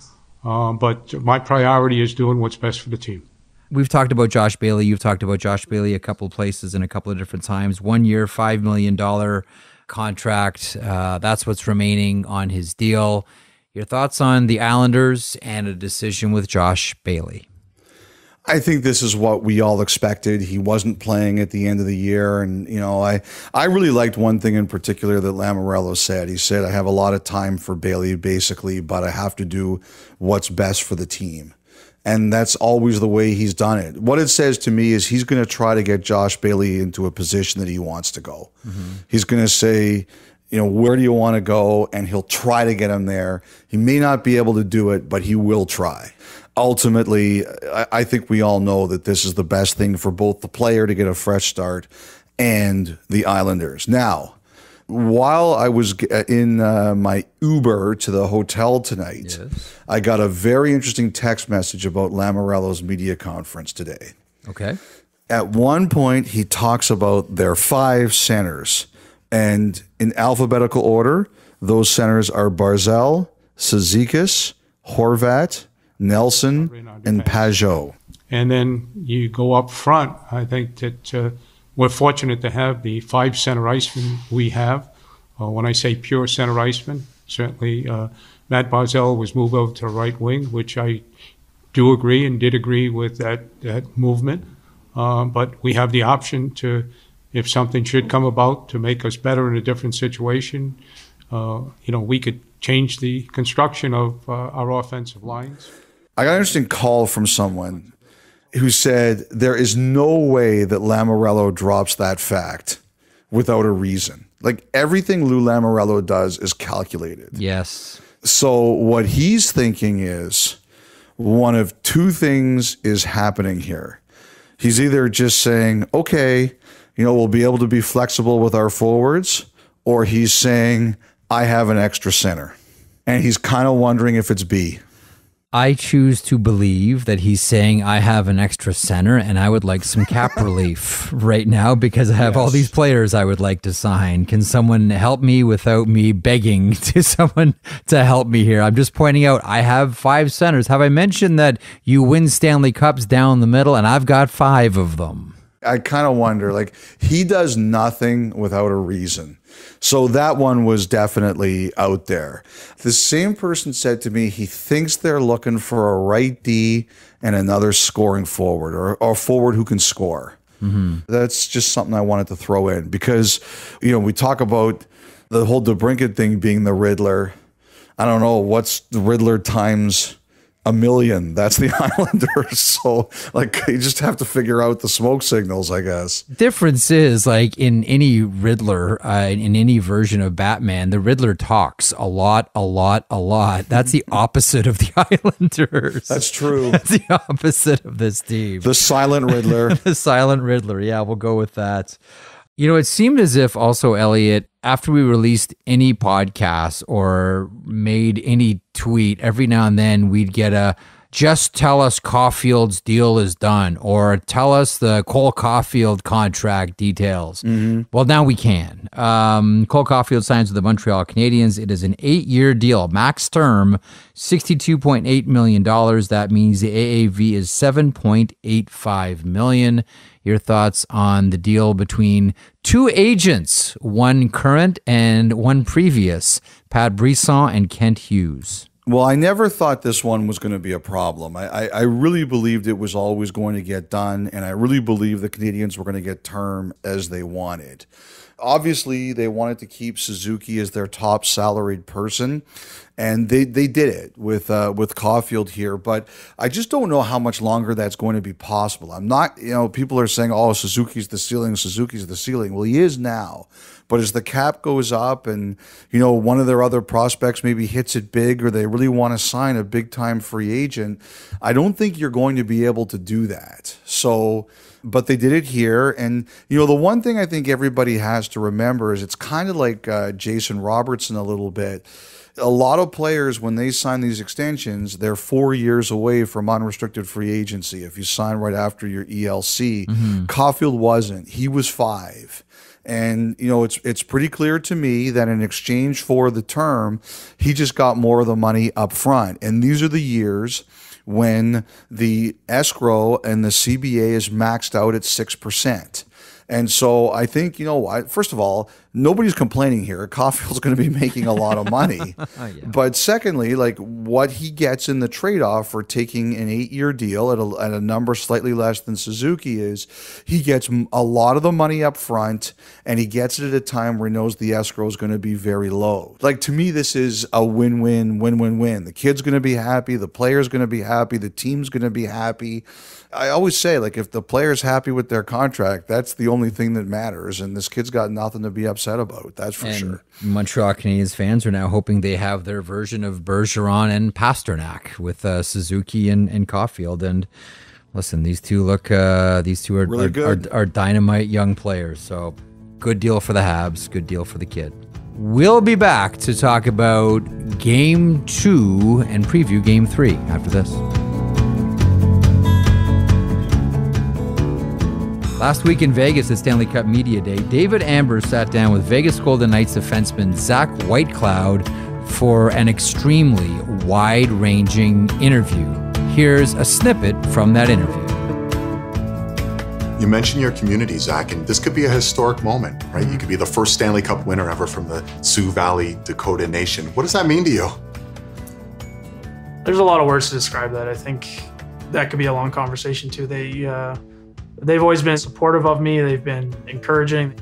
But my priority is doing what's best for the team. We've talked about Josh Bailey. You've talked about Josh Bailey a couple of places and a couple of different times. 1 year, $5 million contract. That's what's remaining on his deal. Your thoughts on the Islanders and a decision with Josh Bailey? I think this is what we all expected. He wasn't playing at the end of the year. And, I really liked one thing in particular that Lamoriello said. He said, I have a lot of time for Bailey, basically, but I have to do what's best for the team. And that's always the way he's done it. What it says to me is he's going to try to get Josh Bailey into a position that he wants to go. He's going to say, where do you want to go? And he'll try to get him there. He may not be able to do it, but he will try. Ultimately, I think we all know that this is the best thing for both the player to get a fresh start and the Islanders. Now, while I was in my Uber to the hotel tonight, I got a very interesting text message about Lamoriello's media conference today. Okay. At one point, he talks about their 5 centers, and in alphabetical order, those centers are Barzal, Cizikas, Horvat, Nelson, and Pajot. And then you go up front. I think that we're fortunate to have the 5 center icemen we have. When I say pure center icemen, certainly Matt Barzal was moved over to the right wing, which I do agree and did agree with that movement. But we have the option to, if something should come about to make us better in a different situation, we could change the construction of our offensive lines. I got an interesting call from someone who said there is no way that Lamoriello drops that fact without a reason. Like, everything Lou Lamoriello does is calculated. Yes. So what he's thinking is one of 2 things is happening here. He's either just saying, okay, we'll be able to be flexible with our forwards, or he's saying, I have an extra center. And he's kind of wondering if it's B. I choose to believe that he's saying I have an extra center and I would like some cap relief right now because I have all these players I would like to sign. Can someone help me without me begging to someone to help me here? I'm just pointing out I have 5 centers. Have I mentioned that you win Stanley Cups down the middle and I've got 5 of them? I kind of wonder, he does nothing without a reason. So that one was definitely out there. The same person said to me he thinks they're looking for a right D and another scoring forward, or a forward who can score. That's just something I wanted to throw in because, we talk about the whole DeBrincat thing being the Riddler. I don't know, what's the Riddler times 1,000,000? That's the Islanders. So, you just have to figure out the smoke signals, I guess. Difference is, in any Riddler, in any version of Batman, the Riddler talks a lot. That's the opposite of the Islanders. That's true. That's the opposite of this team. The silent Riddler. The silent Riddler. Yeah, we'll go with that. It seemed as if also, Elliotte, after we released any podcast or made any tweet, every now and then we'd get a just tell us Caufield's deal is done, or tell us the Cole Caufield contract details. Well, now we can. Cole Caufield signs with the Montreal Canadiens. It is an 8-year deal, max term, $62.8 million. That means the AAV is $7.85 million. Your thoughts on the deal between two agents, one current and one previous, Pat Brisson and Kent Hughes? Well, I never thought this one was going to be a problem. I really believed it was always going to get done, and I really believed the Canadiens were going to get term as they wanted. Obviously, they wanted to keep Suzuki as their top salaried person, and they did it with Caufield here. But I just don't know how much longer that's going to be possible. I'm not, people are saying, oh, Suzuki's the ceiling. Well, he is now. But as the cap goes up and, one of their other prospects maybe hits it big, or they really want to sign a big-time free agent, I don't think you're going to be able to do that. So, but they did it here. And, the one thing I think everybody has to remember is it's kind of like Jason Robertson a little bit. A lot of players, when they sign these extensions, they're 4 years away from unrestricted free agency if you sign right after your ELC. Caufield wasn't. He was 5. And, it's pretty clear to me that in exchange for the term, he just got more of the money up front. And these are the years when the escrow and the CBA is maxed out at 6%. And so I think, first of all, nobody's complaining here. Caufield's going to be making a lot of money. Yeah. But secondly, what he gets in the trade-off for taking an 8-year deal at a number slightly less than Suzuki is, he gets a lot of the money up front, and he gets it at a time where he knows the escrow is going to be very low. To me, this is a win-win. The kid's going to be happy. The player's going to be happy. The team's going to be happy. I always say, if the player's happy with their contract, that's the only thing that matters. And this kid's got nothing to be upset about. That's for sure. Montreal Canadiens fans are now hoping they have their version of Bergeron and Pasternak with Suzuki and Caufield. And listen, these two are really good. Are dynamite young players. So good deal for the Habs. Good deal for the kid. We'll be back to talk about Game 2 and preview Game 3 after this. Last week in Vegas at Stanley Cup Media Day, David Amber sat down with Vegas Golden Knights defenseman Zach Whitecloud for an extremely wide-ranging interview. Here's a snippet from that interview. You mentioned your community, Zach, and this could be a historic moment, right? You could be the first Stanley Cup winner ever from the Sioux Valley Dakota Nation. What does that mean to you? There's a lot of words to describe that. I think that could be a long conversation too. They've always been supportive of me. They've been encouraging.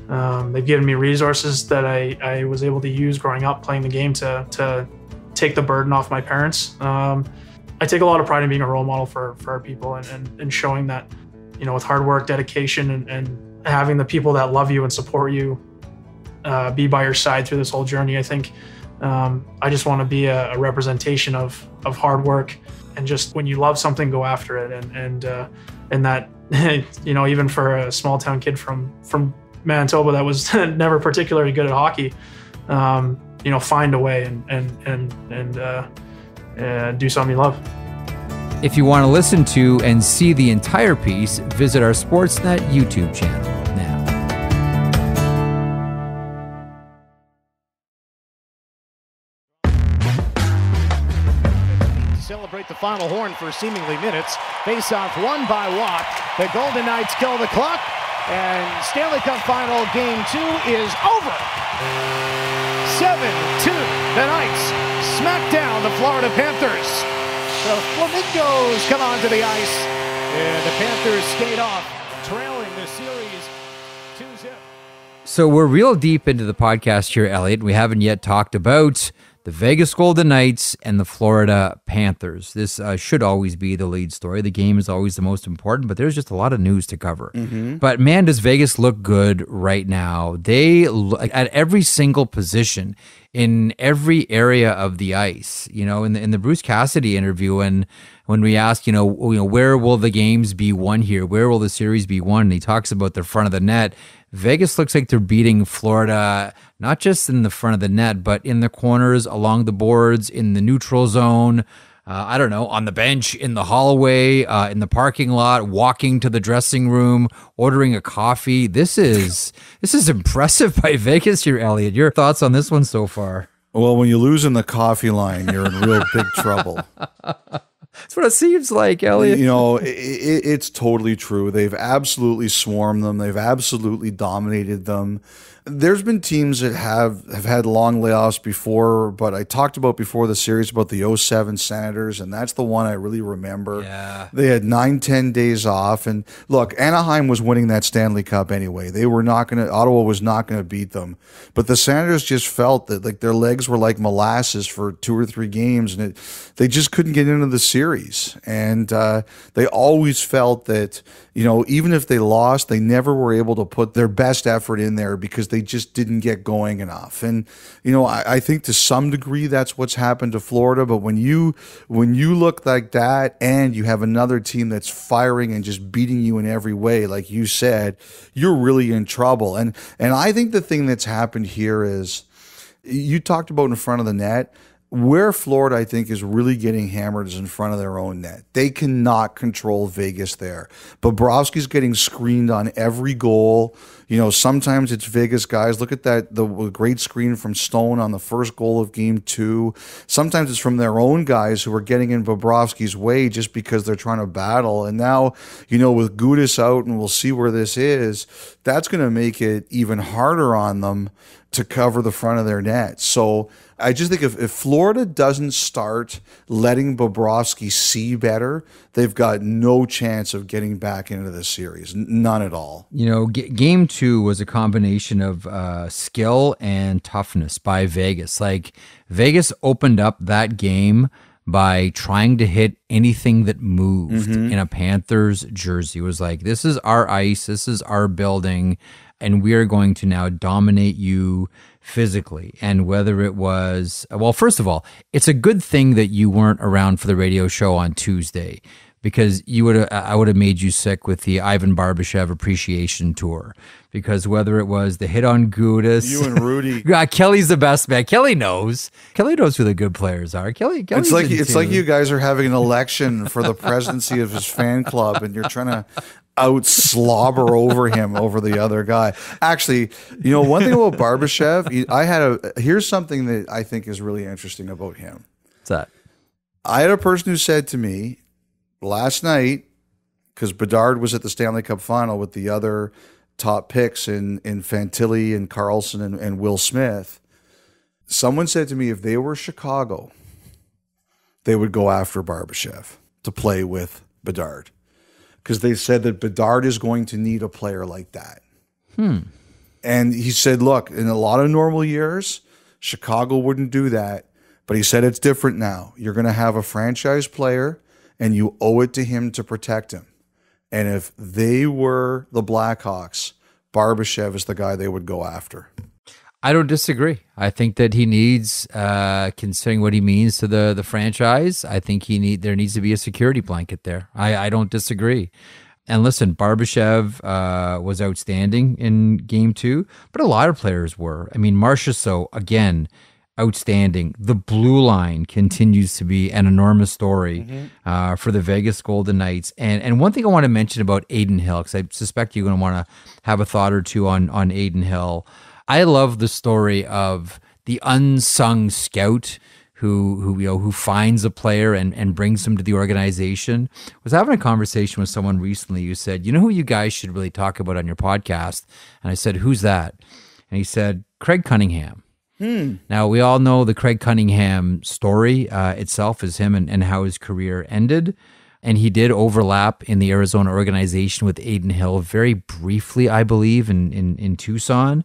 They've given me resources that I was able to use growing up playing the game to take the burden off my parents. I take a lot of pride in being a role model for our people and showing that, with hard work, dedication, and having the people that love you and support you be by your side through this whole journey. I think I just want to be a representation of hard work, and just when you love something, go after it. And that, even for a small town kid from Manitoba that was never particularly good at hockey, find a way and do something you love. If you want to listen to and see the entire piece, visit our Sportsnet YouTube channel now. Celebrate the final horn for seemingly minutes. Face-off won by Watt. The Golden Knights kill the clock, and Stanley Cup Final Game 2 is over. 7-2. The Knights smack down the Florida Panthers. The Flamingos come onto the ice, and the Panthers skate off, trailing the series 2-0. So we're real deep into the podcast here, Elliotte. We haven't yet talked about the Vegas Golden Knights and the Florida Panthers. This should always be the lead story. The game is always the most important, but there's just a lot of news to cover. But man, does Vegas look good right now. They look at every single position in every area of the ice. In the Bruce Cassidy interview, and when we ask, where will the games be won here? Where will the series be won? And he talks about the front of the net. Vegas looks like they're beating Florida, not just in the front of the net, but in the corners, along the boards, in the neutral zone. I don't know, on the bench, in the hallway, in the parking lot, walking to the dressing room, ordering a coffee. This is impressive by Vegas here, Elliotte. Your thoughts on this one so far? Well, when you lose in the coffee line, you're in real big trouble. That's what it seems like, Elliotte. You know, it's totally true. They've absolutely swarmed them. They've absolutely dominated them. There's been teams that have had long layoffs before, but I talked about before the series about the 07 Senators, and that's the one I really remember. Yeah. They had 9-10 days off, and look, Anaheim was winning that Stanley Cup anyway. Ottawa was not going to beat them, but the Senators just felt that like their legs were like molasses for 2 or 3 games, and they just couldn't get into the series. And they always felt that, you know, even if they lost, they never were able to put their best effort in there because they just didn't get going enough. And, you know, I think to some degree that's what's happened to Florida. But when you look like that and you have another team that's firing and just beating you in every way, like you said, you're really in trouble. And I think the thing that's happened here is, you talked about in front of the net. Where Florida, I think, is really getting hammered is in front of their own net. They cannot control Vegas there. Bobrovsky's getting screened on every goal. You know, sometimes it's Vegas guys. Look at that, the great screen from Stone on the first goal of Game 2. Sometimes it's from their own guys who are getting in Bobrovsky's way just because they're trying to battle. And now, you know, with Gudas out, and we'll see where this is, that's going to make it even harder on them to cover the front of their net. So I just think if Florida doesn't start letting Bobrovsky see better, they've got no chance of getting back into this series. None at all. You know, Game 2 was a combination of skill and toughness by Vegas. Like, Vegas opened up that game by trying to hit anything that moved in a Panthers jersey. It was like, this is our ice, this is our building, and we are going to now dominate you physically. And whether it was, well, first of all, it's a good thing that you weren't around for the radio show on Tuesday, because I would have made you sick with the Ivan Barbashev appreciation tour. Because whether it was the hit on Gudas, you and Rudy, Kelly's the best man. Kelly knows who the good players are. Kelly's it's like you guys are having an election for the presidency of his fan club, and you're trying to out slobber over him over the other guy. Actually, you know, one thing about Barbashev, here's something that I think is really interesting about him. What's that? I had a person who said to me last night, because Bedard was at the Stanley Cup final with the other top picks in Fantilli and Carlson and Will Smith. Someone said to me, if they were Chicago, they would go after Barbashev to play with Bedard, because they said that Bedard is going to need a player like that. And he said, look, in a lot of normal years, Chicago wouldn't do that. But he said it's different now. You're going to have a franchise player, and you owe it to him to protect him. And if they were the Blackhawks, Barbashev is the guy they would go after. I don't disagree. I think that he needs, considering what he means to the franchise, I think there needs to be a security blanket there. I don't disagree. And listen, Barbashev was outstanding in Game 2, but a lot of players were. I mean, Marchessault, again, outstanding. The blue line continues to be an enormous story for the Vegas Golden Knights. And one thing I want to mention about Adin Hill, because I suspect you're going to want to have a thought or two on Adin Hill. I love the story of the unsung scout who finds a player and brings him to the organization. I was having a conversation with someone recently who said, you know who you guys should really talk about on your podcast? And I said, who's that? And he said, Craig Cunningham. Now, we all know the Craig Cunningham story itself is him and how his career ended. And he did overlap in the Arizona organization with Adin Hill very briefly, I believe, in Tucson.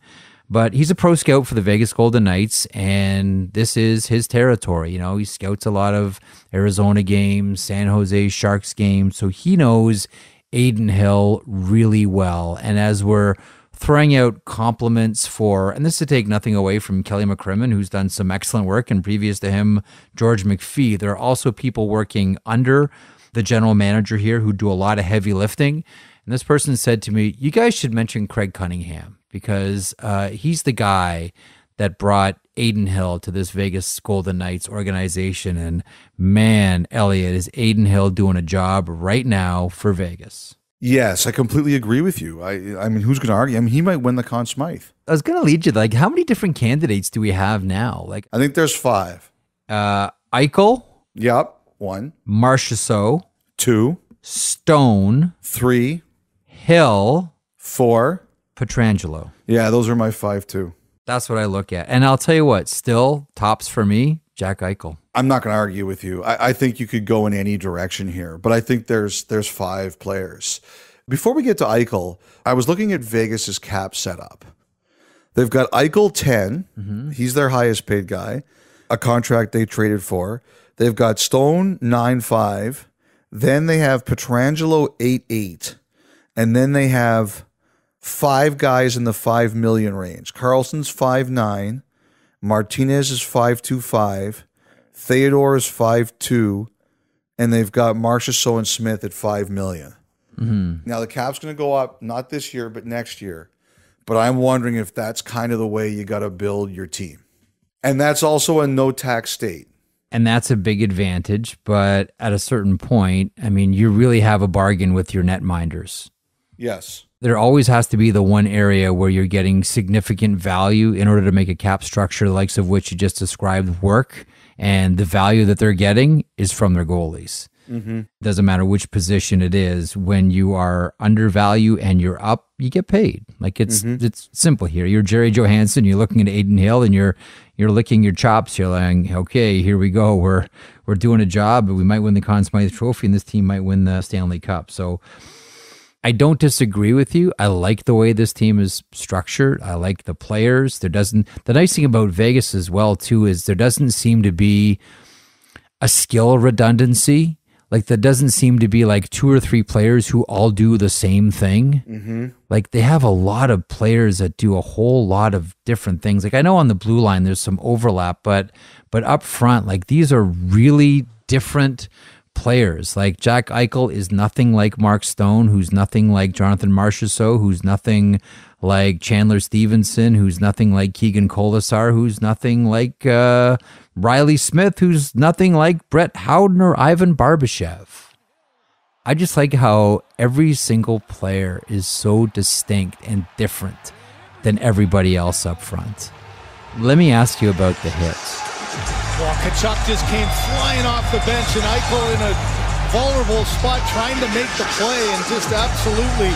But he's a pro scout for the Vegas Golden Knights, and this is his territory. You know, he scouts a lot of Arizona games, San Jose Sharks games, so he knows Adin Hill really well. And as we're throwing out compliments for, and this to take nothing away from Kelly McCrimmon, who's done some excellent work, and previous to him, George McPhee, there are also people working under the general manager here who do a lot of heavy lifting. And this person said to me, you guys should mention Craig Cunningham, because he's the guy that brought Aiden Hill to this Vegas Golden Knights organization. And man, Elliotte, is Aiden Hill doing a job right now for Vegas? Yes, I completely agree with you. I mean, who's going to argue? I mean, he might win the Conn Smythe. I was going to lead you, like, how many different candidates do we have now? Like, I think there's 5. Eichel. Yep. 1. Marchessault. 2. Stone. 3. Hill. 4. Pietrangelo. Yeah, those are my 5 too. That's what I look at. And I'll tell you what, still tops for me, Jack Eichel. I'm not going to argue with you. I think you could go in any direction here, but I think there's 5 players. Before we get to Eichel, I was looking at Vegas's cap setup. They've got Eichel 10. Mm-hmm. He's their highest paid guy, a contract they traded for. They've got Stone 9.5. Then they have Pietrangelo 8.8. And then they have 5 guys in the $5 million range. Carlson's 5.9. Martinez is 5.25. Theodore is 5.2. And they've got Marchessault and Smith at $5 million. Mm-hmm. Now the cap's going to go up, not this year, but next year. But I'm wondering if that's kind of the way you got to build your team. And that's also a no-tax state. And that's a big advantage. But at a certain point, I mean, you really have a bargain with your netminders. Yes. There always has to be the one area where you're getting significant value in order to make a cap structure, the likes of which you just described, work. And the value that they're getting is from their goalies. Mm-hmm. Doesn't matter which position it is. When you are undervalued and you're up, you get paid. Like it's simple here. You're Jerry Johansson. You're looking at Aiden Hill, and you're licking your chops. You're like, okay, here we go. We're doing a job, but we might win the Conn Smythe Trophy, and this team might win the Stanley Cup. So I don't disagree with you. I like the way this team is structured. I like the players. The nice thing about Vegas as well too is there doesn't seem to be a skill redundancy. Like there doesn't seem to be like 2 or 3 players who all do the same thing. Mm-hmm. Like they have a lot of players that do a whole lot of different things. Like I know on the blue line there's some overlap, but up front, like these are really different players. Like Jack Eichel is nothing like Mark Stone, who's nothing like Jonathan Marchessault, who's nothing like Chandler Stevenson, who's nothing like Keegan Colasar, who's nothing like Riley Smith, who's nothing like Brett Howden or Ivan Barbashev. I just like how every single player is so distinct and different than everybody else up front. Let me ask you about the hits. Well, Tkachuk just came flying off the bench, and Eichel in a vulnerable spot trying to make the play and just absolutely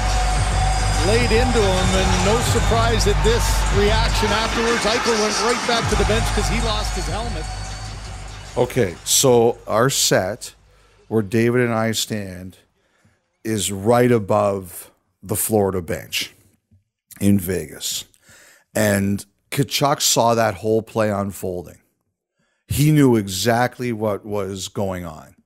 laid into him. And no surprise at this reaction afterwards. Eichel went right back to the bench because he lost his helmet. Okay, so our set where David and I stand is right above the Florida bench in Vegas. And Tkachuk saw that whole play unfolding. He knew exactly what was going on.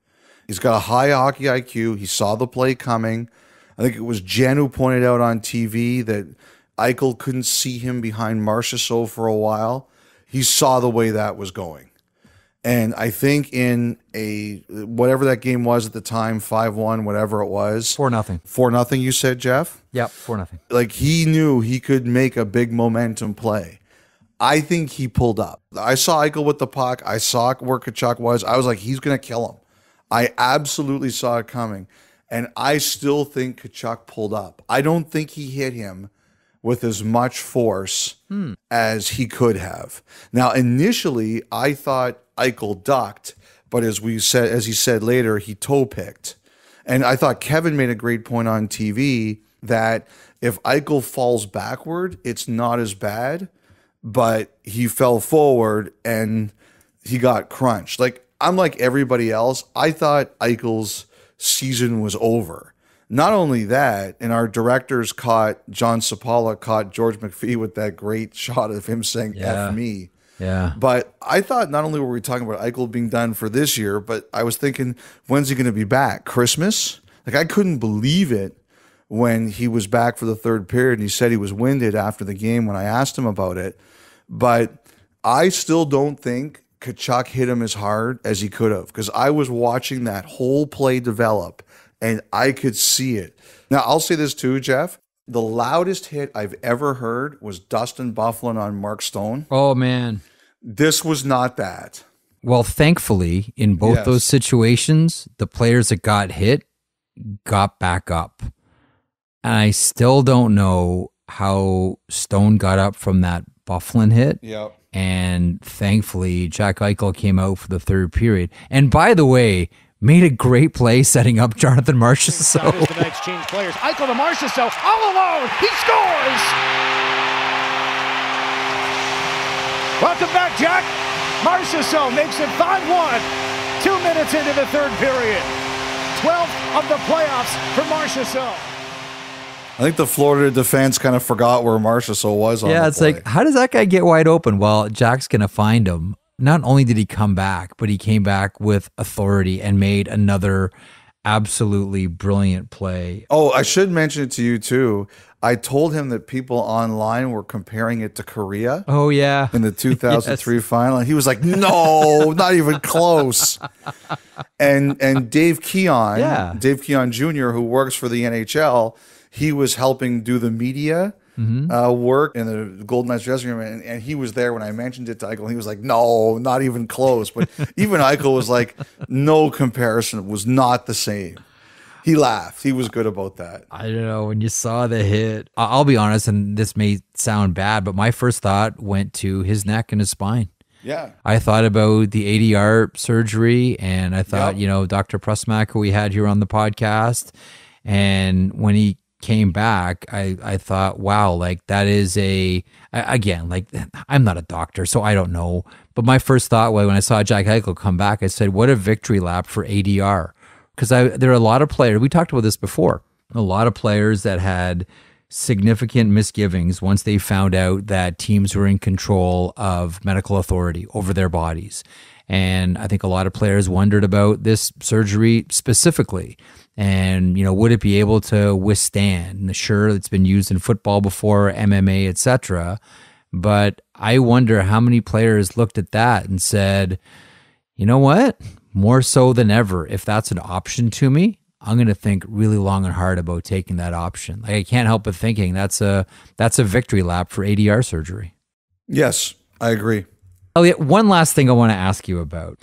He's got a high hockey IQ. He saw the play coming. I think it was Jen who pointed out on TV that Eichel couldn't see him behind Marchessault for a while. He saw the way that was going. And I think in whatever that game was at the time, 5-1, whatever it was. 4-0. 4-0, you said, Jeff? Yep, 4-0. Like he knew he could make a big momentum play. I think he pulled up. I saw Eichel with the puck. I saw where Tkachuk was. I was like, he's going to kill him. I absolutely saw it coming. And I still think Tkachuk pulled up. I don't think he hit him with as much force as he could have. Now, initially, I thought Eichel ducked, but as he said later, he toe picked. And I thought Kevin made a great point on TV that if Eichel falls backward, it's not as bad. But he fell forward and he got crunched. Like, I'm like everybody else. I thought Eichel's season was over. Not only that, and our directors John Sapala caught George McPhee with that great shot of him saying, F me. Yeah. But I thought not only were we talking about Eichel being done for this year, but I was thinking, when's he going to be back? Christmas? Like, I couldn't believe it when he was back for the third period and he said he was winded after the game when I asked him about it. But I still don't think Tkachuk hit him as hard as he could have, because I was watching that whole play develop and I could see it. Now, I'll say this too, Jeff. the loudest hit I've ever heard was Dustin Byfuglien on Mark Stone. Oh, man. This was not that. Well, thankfully, in both those situations, the players that got hit got back up. And I still don't know how Stone got up from that Byfuglien hit. Yep. And thankfully, Jack Eichel came out for the third period. And by the way, made a great play setting up Jonathan Marchessault. As the Knights change players. Eichel to Marchessault, all alone. He scores! Welcome back, Jack. Marchessault makes it 5-1. 2 minutes into the third period. 12th of the playoffs for Marchessault. I think the Florida defense kind of forgot where Marchessault was on the it's play. like, how does that guy get wide open? Well, Jack's going to find him. Not only did he come back, but he came back with authority and made another absolutely brilliant play. Oh, I should mention it to you too. I told him that people online were comparing it to Korea. Oh, yeah. In the 2003 final. And he was like, no, not even close. And Dave Keon, Dave Keon Jr., who works for the NHL, he was helping do the media work in the Golden Knights dressing room, and he was there when I mentioned it to Eichel. He was like, no, not even close. But even Eichel was like, no comparison. It was not the same. He laughed. He was good about that. I don't know. When you saw the hit, I'll be honest, and this may sound bad, but my first thought went to his neck and his spine. Yeah. I thought about the ADR surgery, and I thought, Dr. Prusmack, who we had here on the podcast, and when he came back, I thought, wow, like that is again, like I'm not a doctor, so I don't know. But my first thought when I saw Jack Eichel come back, I said, what a victory lap for ADR. Because there are a lot of players, we talked about this before, a lot of players that had significant misgivings once they found out that teams were in control of medical authority over their bodies. And I think a lot of players wondered about this surgery specifically. And, would it be able to withstand? Sure, it's been used in football before, MMA, etc. But I wonder how many players looked at that and said, you know what? More so than ever, if that's an option to me, I'm going to think really long and hard about taking that option. Like I can't help but thinking that's a victory lap for ADR surgery. Yes, I agree. Elliotte, one last thing I want to ask you about.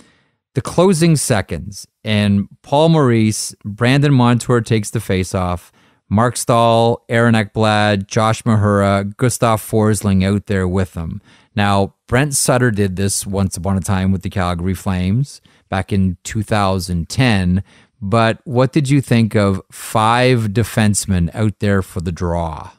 The closing seconds, and Paul Maurice, Brandon Montour takes the faceoff, Mark Stahl, Aaron Ekblad, Josh Mahura, Gustav Forsling out there with them. Now, Brent Sutter did this once upon a time with the Calgary Flames back in 2010, but what did you think of 5 defensemen out there for the draw?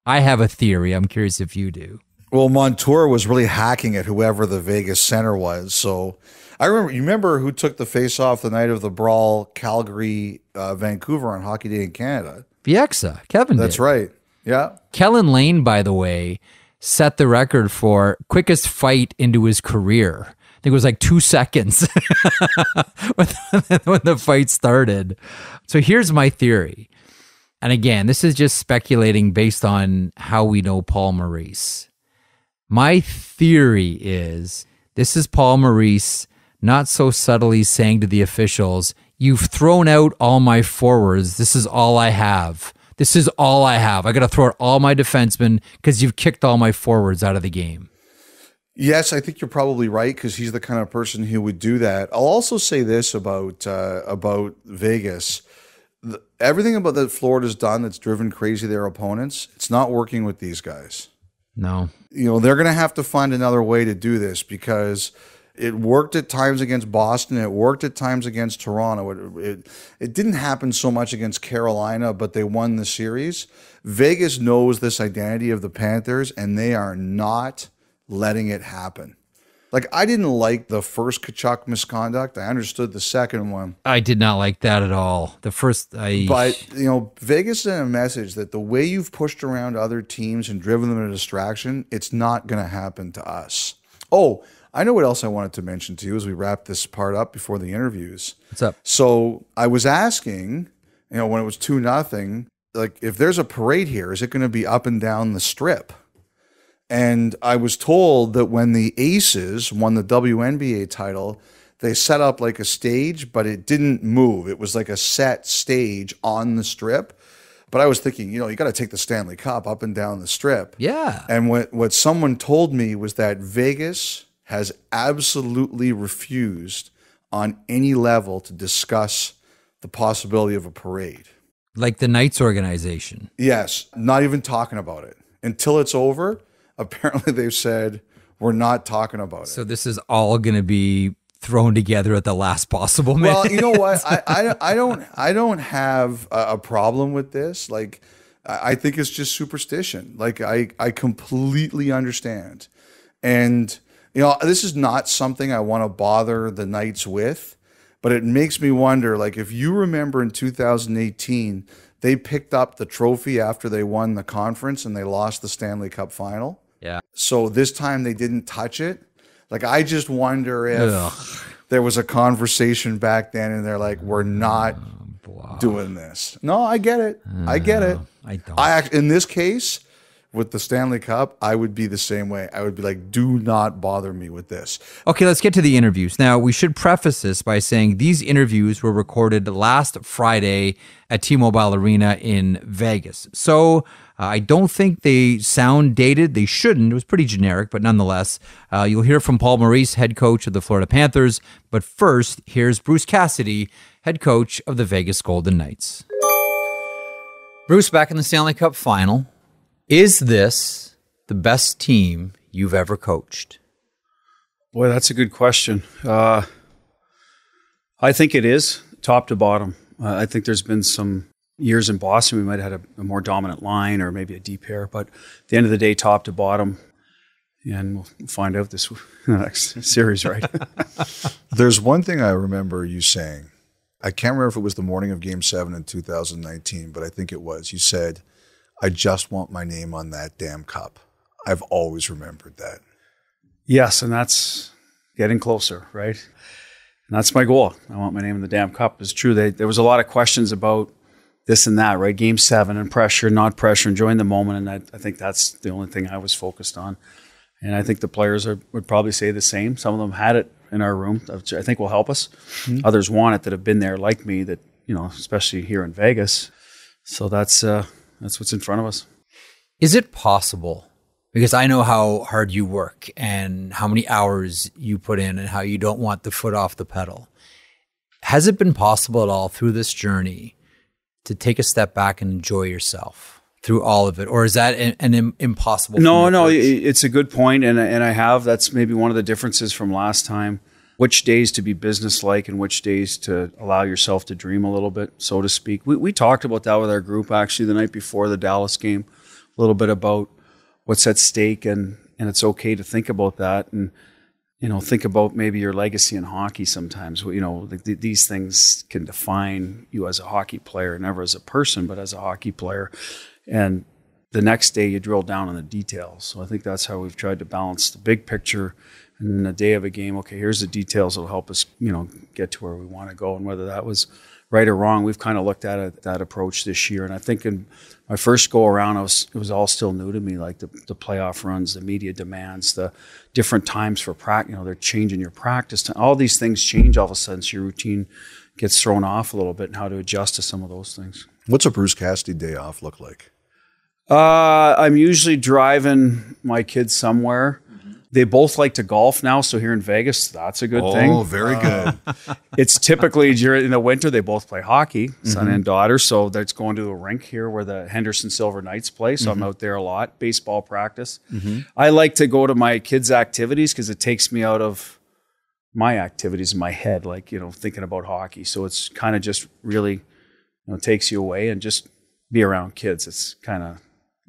I have a theory. I'm curious if you do. Well, Montour was really hacking at whoever the Vegas center was. So I remember who took the face-off the night of the brawl, Calgary, Vancouver on Hockey Day in Canada. Viexa, Kevin That's did. right. Yeah. Kellen Lane, by the way, set the record for quickest fight into his career. I think it was like 2 seconds when the fight started. So here's my theory. And again, this is just speculating based on how we know Paul Maurice. My theory is this is Paul Maurice not so subtly saying to the officials, you've thrown out all my forwards. This is all I have. This is all I have. I got to throw out all my defensemen because you've kicked all my forwards out of the game. Yes, I think you're probably right because he's the kind of person who would do that. I'll also say this about Vegas. Everything about that Florida's done that's driven crazy their opponents, it's not working with these guys. No. They're going to have to find another way to do this because it worked at times against Boston. It worked at times against Toronto. It didn't happen so much against Carolina, but they won the series. Vegas knows this identity of the Panthers, and they are not letting it happen. Like, I didn't like the first Tkachuk misconduct. I understood the second one. I did not like that at all. The first, But, Vegas sent a message that the way you've pushed around other teams and driven them into distraction, it's not going to happen to us. Oh, I know what else I wanted to mention to you as we wrap this part up before the interviews. What's up? So I was asking, when it was 2-0, like, if there's a parade here, is it going to be up and down the strip? And I was told that when the Aces won the WNBA title, they set up like a stage, but it didn't move. It was like a set stage on the strip. But I was thinking, you got to take the Stanley Cup up and down the strip. Yeah. And what someone told me was that Vegas has absolutely refused on any level to discuss the possibility of a parade. Like the Knights organization. Yes, not even talking about it. Until it's over, apparently they've said, we're not talking about it. So this is all going to be thrown together at the last possible minute. Well, you know what? I don't have a problem with this. Like, I think it's just superstition. Like, I completely understand. And, this is not something I want to bother the Knights with, but it makes me wonder, like, if you remember in 2018, they picked up the trophy after they won the conference and they lost the Stanley Cup final. Yeah. So this time they didn't touch it. Like, I just wonder if there was a conversation back then and they're like, we're not doing this. No, I get it. I get it. I don't. In this case, with the Stanley Cup, I would be the same way. I would be like, do not bother me with this. Okay, let's get to the interviews. Now, we should preface this by saying these interviews were recorded last Friday at T-Mobile Arena in Vegas. So I don't think they sound dated. They shouldn't. It was pretty generic, but nonetheless, you'll hear from Paul Maurice, head coach of the Florida Panthers. But first, here's Bruce Cassidy, head coach of the Vegas Golden Knights. Bruce, back in the Stanley Cup final. Is this the best team you've ever coached? Boy, that's a good question. I think it is, top to bottom. I think there's been some years in Boston we might have had a more dominant line or maybe a deep pair, but at the end of the day, top to bottom. And we'll find out this next series, right? There's one thing I remember you saying. I can't remember if it was the morning of Game 7 in 2019, but I think it was. You said, I just want my name on that damn cup. I've always remembered that. Yes, and that's getting closer, right? And that's my goal. I want my name in the damn cup. It's true. There was a lot of questions about this and that, right? Game 7 and pressure, not pressure, enjoying the moment. And I think that's the only thing I was focused on. And I think the players would probably say the same. Some of them had it in our room, which I think will help us. Mm-hmm. Others want it that have been there like me, that, especially here in Vegas. So that's what's in front of us. Is it possible? Because I know how hard you work and how many hours you put in and how you don't want the foot off the pedal. Has it been possible at all through this journey to take a step back and enjoy yourself through all of it? Or is that an impossible? No, it's a good point. And I have, that's maybe one of the differences from last time. Which days to be businesslike and which days to allow yourself to dream a little bit, so to speak. We talked about that with our group actually the night before the Dallas game, a little bit about what's at stake and it's okay to think about that and, think about maybe your legacy in hockey sometimes. These things can define you as a hockey player, never as a person, but as a hockey player. And the next day you drill down on the details. So I think that's how we've tried to balance the big picture. And then the day of a game, okay, here's the details that'll help us, get to where we want to go. And whether that was right or wrong, we've kind of looked at that approach this year. And I think in my first go around, it was all still new to me, like the playoff runs, the media demands, the different times for practice. They're changing your practice time. All these things change all of a sudden, so your routine gets thrown off a little bit, and how to adjust to some of those things. What's a Bruce Cassidy day off look like? I'm usually driving my kids somewhere. They both like to golf now, so here in Vegas, that's a good thing. Oh, very good. It's typically during the winter, they both play hockey, son and daughter, so that's going to a rink here where the Henderson Silver Knights play, so I'm out there a lot, baseball practice. I like to go to my kids' activities because it takes me out of my activities in my head, like, thinking about hockey. So it's kind of just really, takes you away and just be around kids. It's kind of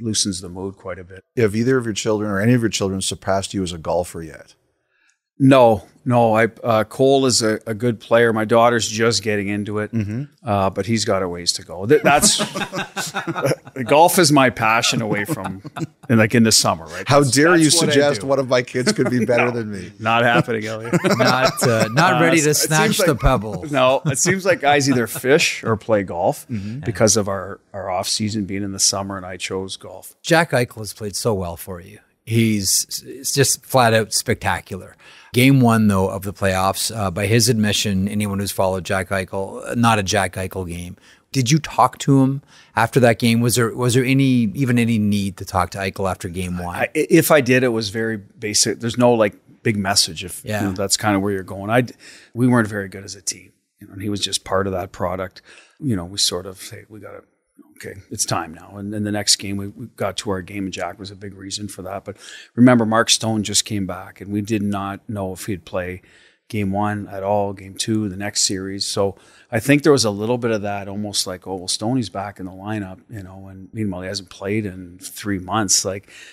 loosens the mood quite a bit. Have either of your children or any of your children surpassed you as a golfer yet? No. Cole is a good player. My daughter's just getting into it, but he's got a ways to go. That's golf is my passion away from, in the summer, right? How dare you suggest one of my kids could be better than me? Not happening, Elliotte. Not ready to snatch the pebbles. No, it seems like guys either fish or play golf because of our off season being in the summer, and I chose golf. Jack Eichel has played so well for you. It's just flat out spectacular. Game 1, though, of the playoffs, by his admission, anyone who's followed Jack Eichel, not a Jack Eichel game. Did you talk to him after that game? Was there any need to talk to Eichel after game one? If I did, it was very basic. There's no like big message. If that's kind of where you're going. We weren't very good as a team. And he was just part of that product. We sort of say, okay, it's time now. And then the next game, we got to our game, and Jack was a big reason for that. But remember, Mark Stone just came back, and we did not know if he'd play game one at all, game two, the next series. So I think there was a little bit of that, almost like, oh, well, Stoney's back in the lineup, and meanwhile, he hasn't played in 3 months.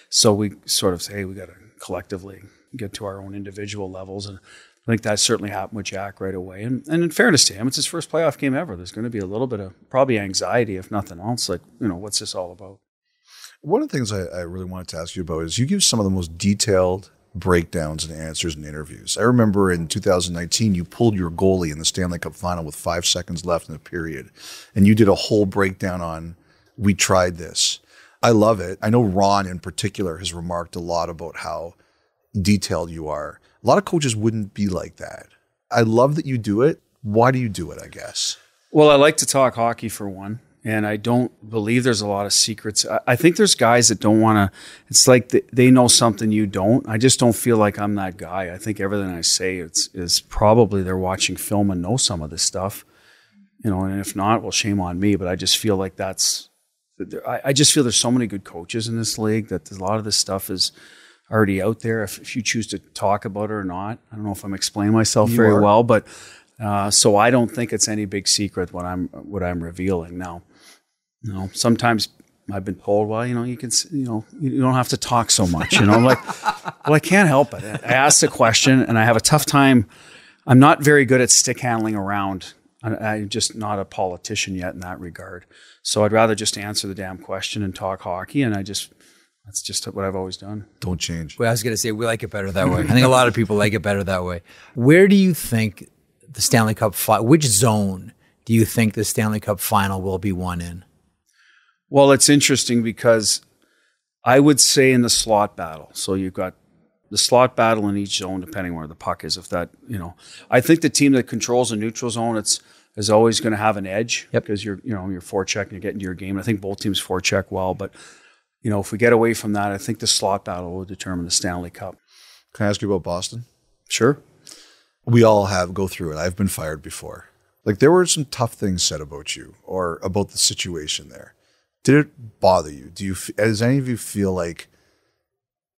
So we sort of say, hey, we got to collectively get to our own individual levels. And I think that certainly happened with Jack right away. And in fairness to him, it's his first playoff game ever. There's going to be a little bit of probably anxiety, if nothing else, like, what's this all about? One of the things I really wanted to ask you about is you give some of the most detailed breakdowns and answers in interviews. I remember in 2019, you pulled your goalie in the Stanley Cup final with 5 seconds left in the period, and you did a whole breakdown on, we tried this. I love it. I know Ron in particular has remarked a lot about how detailed you are. A lot of coaches wouldn't be like that. I love that you do it. Why do you do it, I guess? Well, I like to talk hockey for one, and I don't believe there's a lot of secrets. I think there's guys that don't want to, it's like they know something you don't. I just don't feel like I'm that guy. I think everything I say is probably they're watching film and know some of this stuff, and if not, well, shame on me. But I just feel like I just feel there's so many good coaches in this league that a lot of this stuff is already out there if you choose to talk about it or not. I don't know if I'm explaining myself very well, but so I don't think it's any big secret what I'm revealing now. Sometimes I've been told, well, you can, you don't have to talk so much, I'm like, well, I can't help it. I asked a question and I have a tough time. I'm not very good at stick handling around. I'm just not a politician yet in that regard. So I'd rather just answer the damn question and talk hockey. And that's just what I've always done. Don't change. Well, I was going to say, we like it better that way. I think a lot of people like it better that way. Where do you think the Stanley Cup which zone do you think the Stanley Cup final will be won in? Well, it's interesting because I would say in the slot battle. So you've got the slot battle in each zone, depending where the puck is. If that, I think the team that controls the neutral zone, is always going to have an edge because you're forechecking, you're getting to your game. I think both teams forecheck well, but if we get away from that, I think the slot battle will determine the Stanley Cup. Can I ask you about Boston? Sure. We all go through it. I've been fired before. Like, there were some tough things said about you or about the situation there. Did it bother you? Does any of you feel like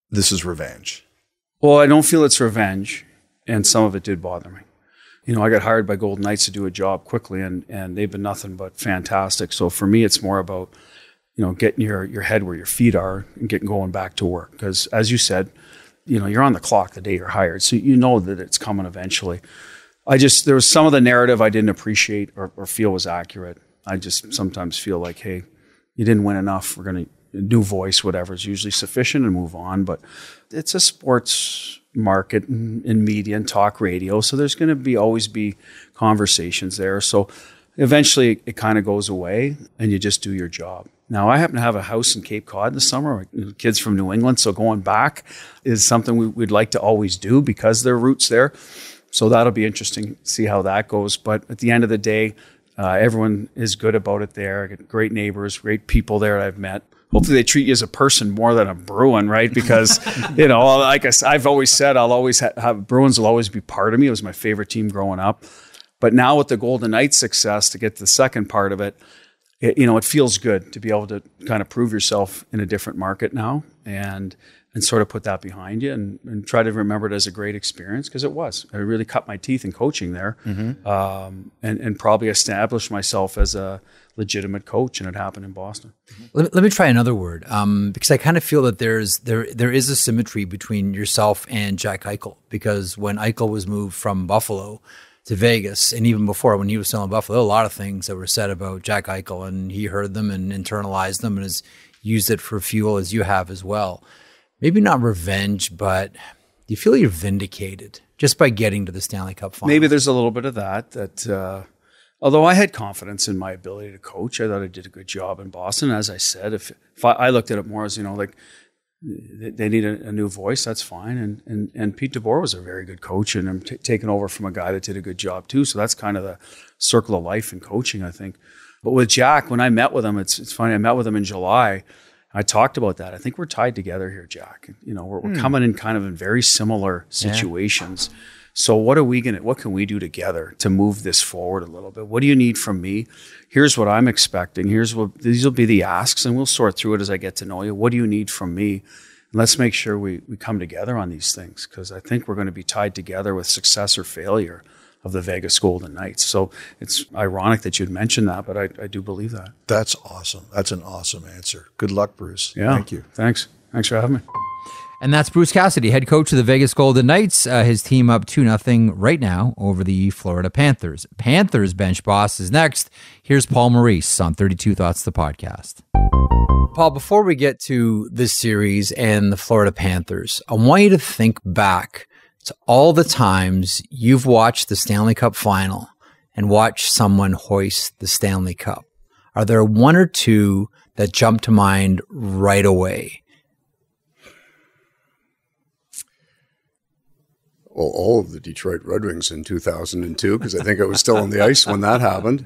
this is revenge? Well, I don't feel it's revenge, and some of it did bother me. I got hired by Golden Knights to do a job quickly, and they've been nothing but fantastic. So for me, it's more about getting your head where your feet are and getting going back to work. Because as you said, you're on the clock the day you're hired. So you know that it's coming eventually. There was some of the narrative I didn't appreciate or feel was accurate. I just sometimes feel like, hey, you didn't win enough. We're going to, new voice, whatever is usually sufficient and move on. But it's a sports market in media and talk radio. So there's going to always be conversations there. So eventually it kind of goes away and you just do your job. Now, I happen to have a house in Cape Cod in the summer, kids from New England, so going back is something we'd like to always do because their roots there. So that'll be interesting to see how that goes. But at the end of the day, everyone is good about it there. I get great neighbors, great people there that I've met. Hopefully they treat you as a person more than a Bruin, right? Because, like I've always said, I'll always have Bruins will always be part of me. It was my favorite team growing up. But now with the Golden Knights success, to get to the second part of it, it feels good to be able to kind of prove yourself in a different market now and sort of put that behind you and try to remember it as a great experience because it was. I really cut my teeth in coaching there and probably established myself as a legitimate coach, and it happened in Boston. Let me try another word because I kind of feel that there is a symmetry between yourself and Jack Eichel, because when Eichel was moved from Buffalo to Vegas, and even before when he was still in Buffalo, there were a lot of things that were said about Jack Eichel, and he heard them and internalized them and has used it for fuel as you have as well. Maybe not revenge, but do you feel you're vindicated just by getting to the Stanley Cup final? Maybe there's a little bit of that although I had confidence in my ability to coach, I thought I did a good job in Boston. As I said, if I looked at it more as, like they need a new voice, that's fine. And Pete DeBoer was a very good coach, and I'm taking over from a guy that did a good job too. So that's kind of the circle of life in coaching, I think. But with Jack, when I met with him, it's funny. I met with him in July. I talked about that. I think we're tied together here, Jack. You know, we're coming in kind of in very similar situations. Yeah. So what can we do together to move this forward a little bit? What do you need from me? Here's what I'm expecting. These will be the asks, and we'll sort through it as I get to know you. What do you need from me? And let's make sure we come together on these things, because I think we're going to be tied together with success or failure of the Vegas Golden Knights. So it's ironic that you'd mentioned that, but I do believe that. That's awesome. That's an awesome answer. Good luck, Bruce. Yeah. Thank you. Thanks for having me. And that's Bruce Cassidy, head coach of the Vegas Golden Knights. His team up 2-0 right now over the Florida Panthers. Panthers bench boss is next. Here's Paul Maurice on 32 Thoughts, the podcast. Paul, before we get to this series and the Florida Panthers, I want you to think back to all the times you've watched the Stanley Cup final and watched someone hoist the Stanley Cup. Are there one or two that jump to mind right away? Well, all of the Detroit Red Wings in 2002, because I think I was still on the ice when that happened.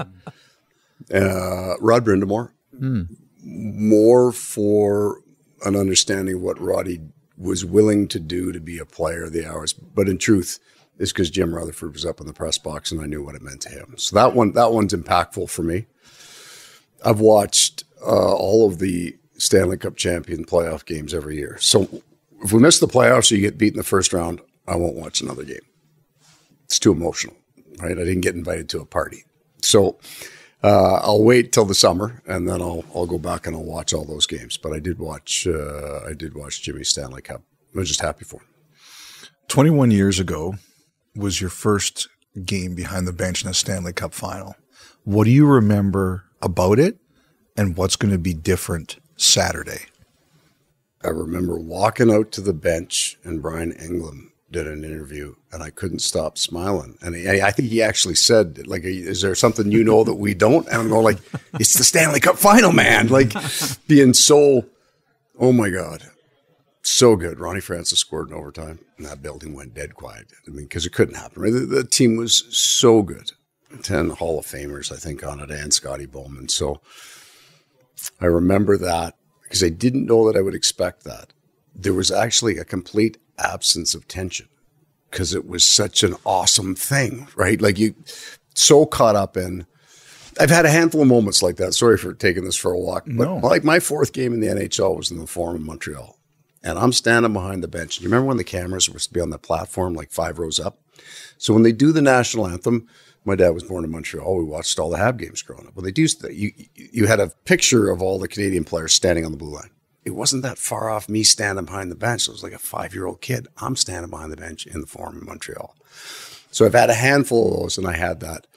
Rod Brindamore. More for an understanding of what Roddy was willing to do to be a player of the hours. But in truth, it's because Jim Rutherford was up in the press box and I knew what it meant to him. So that one's impactful for me. I've watched all of the Stanley Cup champion playoff games every year. So if we miss the playoffs or you get beat in the first round, I won't watch another game. It's too emotional, right? I didn't get invited to a party. So I'll wait till the summer and then I'll go back and I'll watch all those games. But I did watch Jimmy's Stanley Cup. I was just happy for him. 21 years ago was your first game behind the bench in a Stanley Cup final. What do you remember about it and what's going to be different Saturday? I remember walking out to the bench and Brian England did an interview and I couldn't stop smiling. And I think he actually said, like, is there something you know that we don't? And I'm going like, it's the Stanley Cup final, man. Like being so, oh my God, so good. Ronnie Francis scored in overtime and that building went dead quiet. I mean, because it couldn't happen. Right? The team was so good. 10 Hall of Famers, I think, on it, and Scotty Bowman. So I remember that because I didn't know that I would expect that. There was actually a complete absence of tension because it was such an awesome thing, right? Like you so caught up in, I've had a handful of moments like that. Sorry for taking this for a walk, but like my fourth game in the NHL was in the Forum in Montreal and I'm standing behind the bench. You remember when the cameras were supposed to be on the platform, like 5 rows up? So when they do the national anthem, my dad was born in Montreal. We watched all the Hab games growing up. When they do, you had a picture of all the Canadian players standing on the blue line. It wasn't that far off me standing behind the bench. I was like a 5-year-old kid. I'm standing behind the bench in the Forum in Montreal. So I've had a handful of those, and I had that.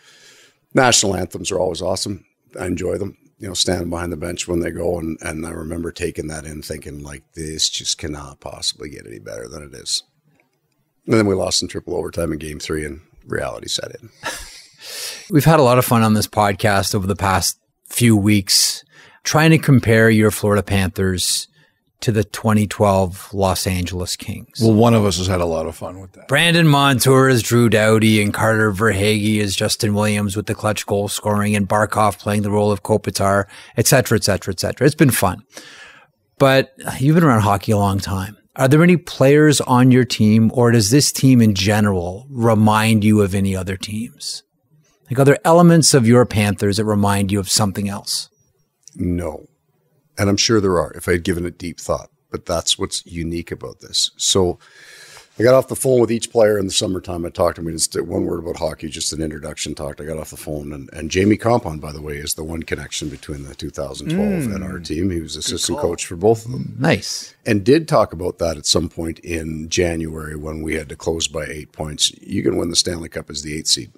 National anthems are always awesome. I enjoy them. You know, standing behind the bench when they go, and I remember taking that in, thinking like, this just cannot possibly get any better than it is. And then we lost in triple overtime in Game 3, and reality set in. We've had a lot of fun on this podcast over the past few weeks trying to compare your Florida Panthers to the 2012 Los Angeles Kings. Well, one of us has had a lot of fun with that. Brandon Montour is Drew Doughty and Carter Verhaeghe is Justin Williams with the clutch goal scoring and Barkov playing the role of Kopitar, et cetera, et cetera, et cetera. It's been fun. But you've been around hockey a long time. Are there any players on your team, or does this team in general remind you of any other teams? Like, are there elements of your Panthers that remind you of something else? No. And I'm sure there are if I had given it deep thought, but that's what's unique about this. So I got off the phone with each player in the summertime. I talked to him. Just one word about hockey, just an introduction talk. I got off the phone and Jamie Compound, by the way, is the one connection between the 2012 and our team. He was assistant coach for both of them. Nice. And did talk about that at some point in January when we had to close by 8 points. You can win the Stanley Cup as the 8th seed.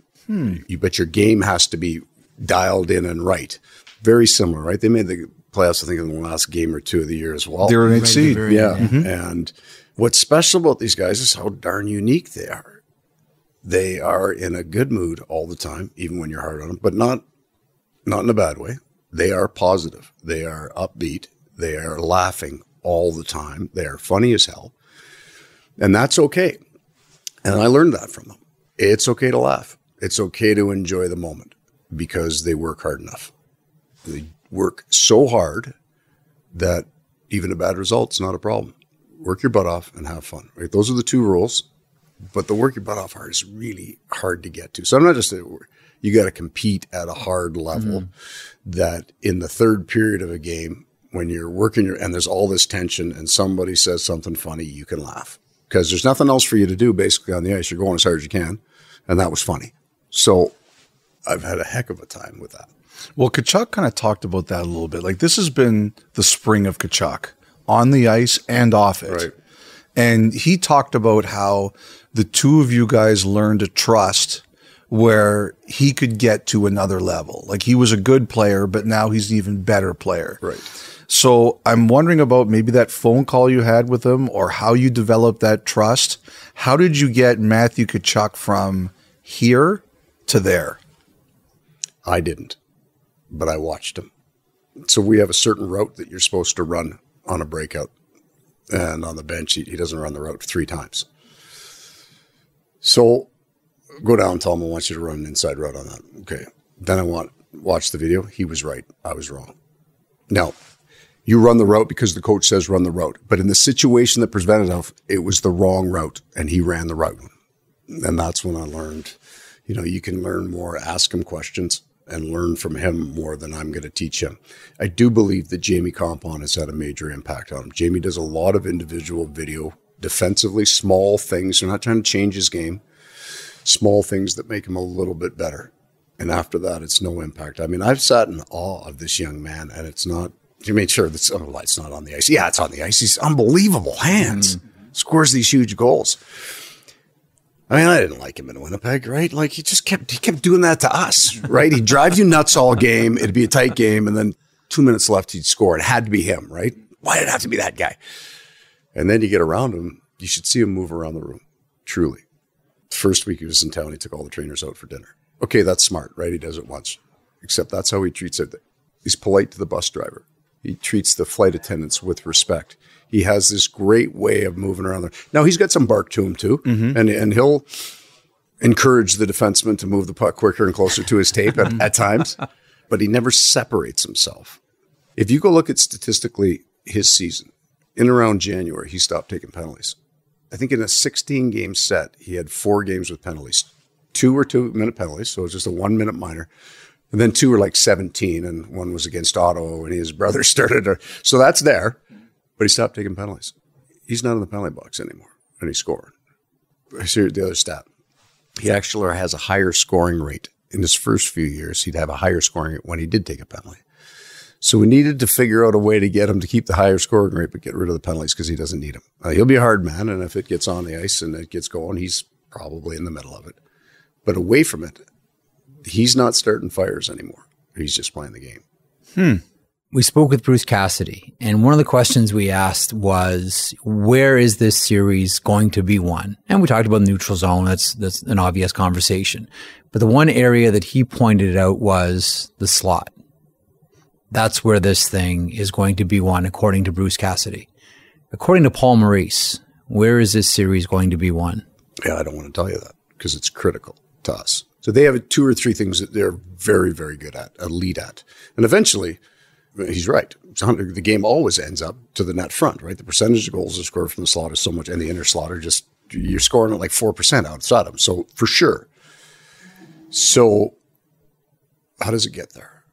But your game has to be dialed in and right. Very similar, right? They made the playoffs, I think, in the last game or two of the year as well. They're an 8th seed. Yeah. And what's special about these guys is how darn unique they are. They are in a good mood all the time, even when you're hard on them, but not in a bad way. They are positive. They are upbeat. They are laughing all the time. They are funny as hell. And that's okay. And I learned that from them. It's okay to laugh. It's okay to enjoy the moment because they work hard enough. They work so hard that even a bad result's not a problem. Work your butt off and have fun. Right? Those are the two rules. But the work your butt off hard is really hard to get to. So I'm not just saying you got to compete at a hard level that in the third period of a game, when you're working and there's all this tension and somebody says something funny, you can laugh because there's nothing else for you to do basically on the ice. You're going as hard as you can. And that was funny. So I've had a heck of a time with that. Well, Tkachuk kind of talked about that a little bit. Like this has been the spring of Tkachuk on the ice and off it. Right. And he talked about how the two of you guys learned to trust where he could get to another level. Like he was a good player, but now he's an even better player. Right. So I'm wondering about maybe that phone call you had with him or how you developed that trust. How did you get Matthew Tkachuk from here to there? I didn't, but I watched him. So we have a certain route that you're supposed to run on a breakout. And on the bench, he doesn't run the route 3 times. So go down and tell him I want you to run an inside route on that. Okay. Then I watch the video. He was right. I was wrong. Now, you run the route because the coach says run the route. But in the situation that presented himself, it was the wrong route, and he ran the route. And that's when I learned, you can learn more, ask him questions, and learn from him more than I'm going to teach him. I do believe that Jamie Compon has had a major impact on him. Jamie does a lot of individual video, defensively, small things. They're not trying to change his game. Small things that make him a little bit better. And after that, it's no impact. I mean, I've sat in awe of this young man, and it's not, sure, it's not on the ice. Yeah, it's on the ice. He's unbelievable hands. Scores these huge goals. I mean, I didn't like him in Winnipeg, right? Like he kept doing that to us, right? He'd drive you nuts all game. It'd be a tight game. And then 2 minutes left, he'd score. It had to be him, right? Why did it have to be that guy? And then you get around him. You should see him move around the room. Truly. The first week he was in town, he took all the trainers out for dinner. Okay, that's smart, right? He does it once. Except that's how he treats it. He's polite to the bus driver. He treats the flight attendants with respect. He has this great way of moving around there. Now, he's got some bark to him, too, and he'll encourage the defenseman to move the puck quicker and closer to his tape at times, but he never separates himself. If you go look at statistically his season, in around January, he stopped taking penalties. I think in a 16-game set, he had 4 games with penalties. 2 were 2-minute penalties, so it was just a 1-minute minor. And then 2 were like 17, and 1 was against Ottawa, and his brother started. So that's there. But he stopped taking penalties. He's not in the penalty box anymore, and he scored. Here's the other stat. He actually has a higher scoring rate. In his first few years, he'd have a higher scoring rate when he did take a penalty. So we needed to figure out a way to get him to keep the higher scoring rate, but get rid of the penalties because he doesn't need them. He'll be a hard man, and if it gets on the ice and it gets going, he's probably in the middle of it. But away from it, he's not starting fires anymore. He's just playing the game. We spoke with Bruce Cassidy, and one of the questions we asked was, where is this series going to be won? And we talked about neutral zone. That's an obvious conversation. But the one area that he pointed out was the slot. That's where this thing is going to be won, according to Bruce Cassidy. According to Paul Maurice, where is this series going to be won? Yeah, I don't want to tell you that because it's critical to us. So they have 2 or 3 things that they're very, very good at, elite at. And eventually, he's right. The game always ends up to the net front, right? The percentage of goals that scored from the slot is so much, and the inner slot are just, you're scoring at like 4% outside them. So for sure. So how does it get there,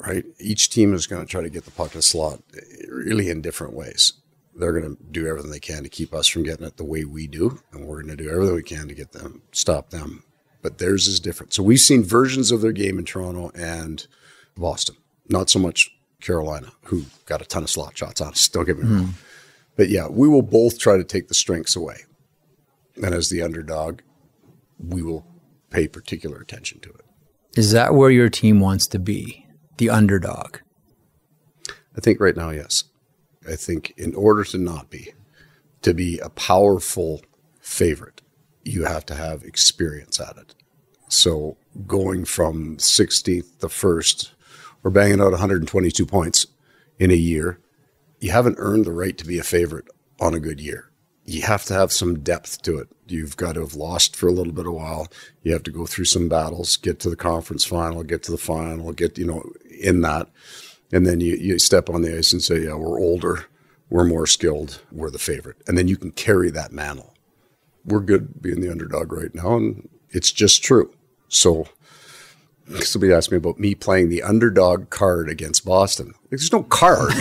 right? Each team is going to try to get the puck in the slot really in different ways. They're going to do everything they can to keep us from getting it the way we do, and we're going to do everything we can to get them, stop them. But theirs is different. So we've seen versions of their game in Toronto and Boston. Not so much Carolina, who got a ton of slot shots on us. Don't get me wrong. But yeah, we will both try to take the strengths away. And as the underdog, we will pay particular attention to it. Is that where your team wants to be, the underdog? I think right now, yes. I think in order to not be, to be a powerful favorite, you have to have experience at it. So going from 16th to 1st, we're banging out 122 points in a year. You haven't earned the right to be a favorite on a good year. You have to have some depth to it. You've got to have lost for a little bit of while. You have to go through some battles, get to the conference final, get to the final, in that. And then you step on the ice and say, yeah, we're older, we're more skilled, we're the favorite. And then you can carry that mantle. We're good being the underdog right now, and it's just true. So somebody asked me about me playing the underdog card against Boston. There's no card.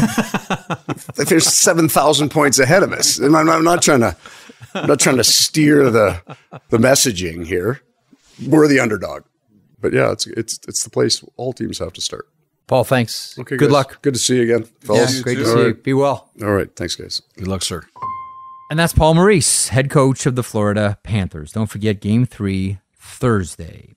There's 7,000 points ahead of us. And I'm not trying to steer the messaging here. We're the underdog. But yeah, it's the place all teams have to start. Paul, thanks. Okay, good guys. luck. Good to see you again, fellas. Yeah, great to see you. Be well. All right. Thanks, guys. Good luck, sir. And that's Paul Maurice, head coach of the Florida Panthers. Don't forget Game 3 Thursday.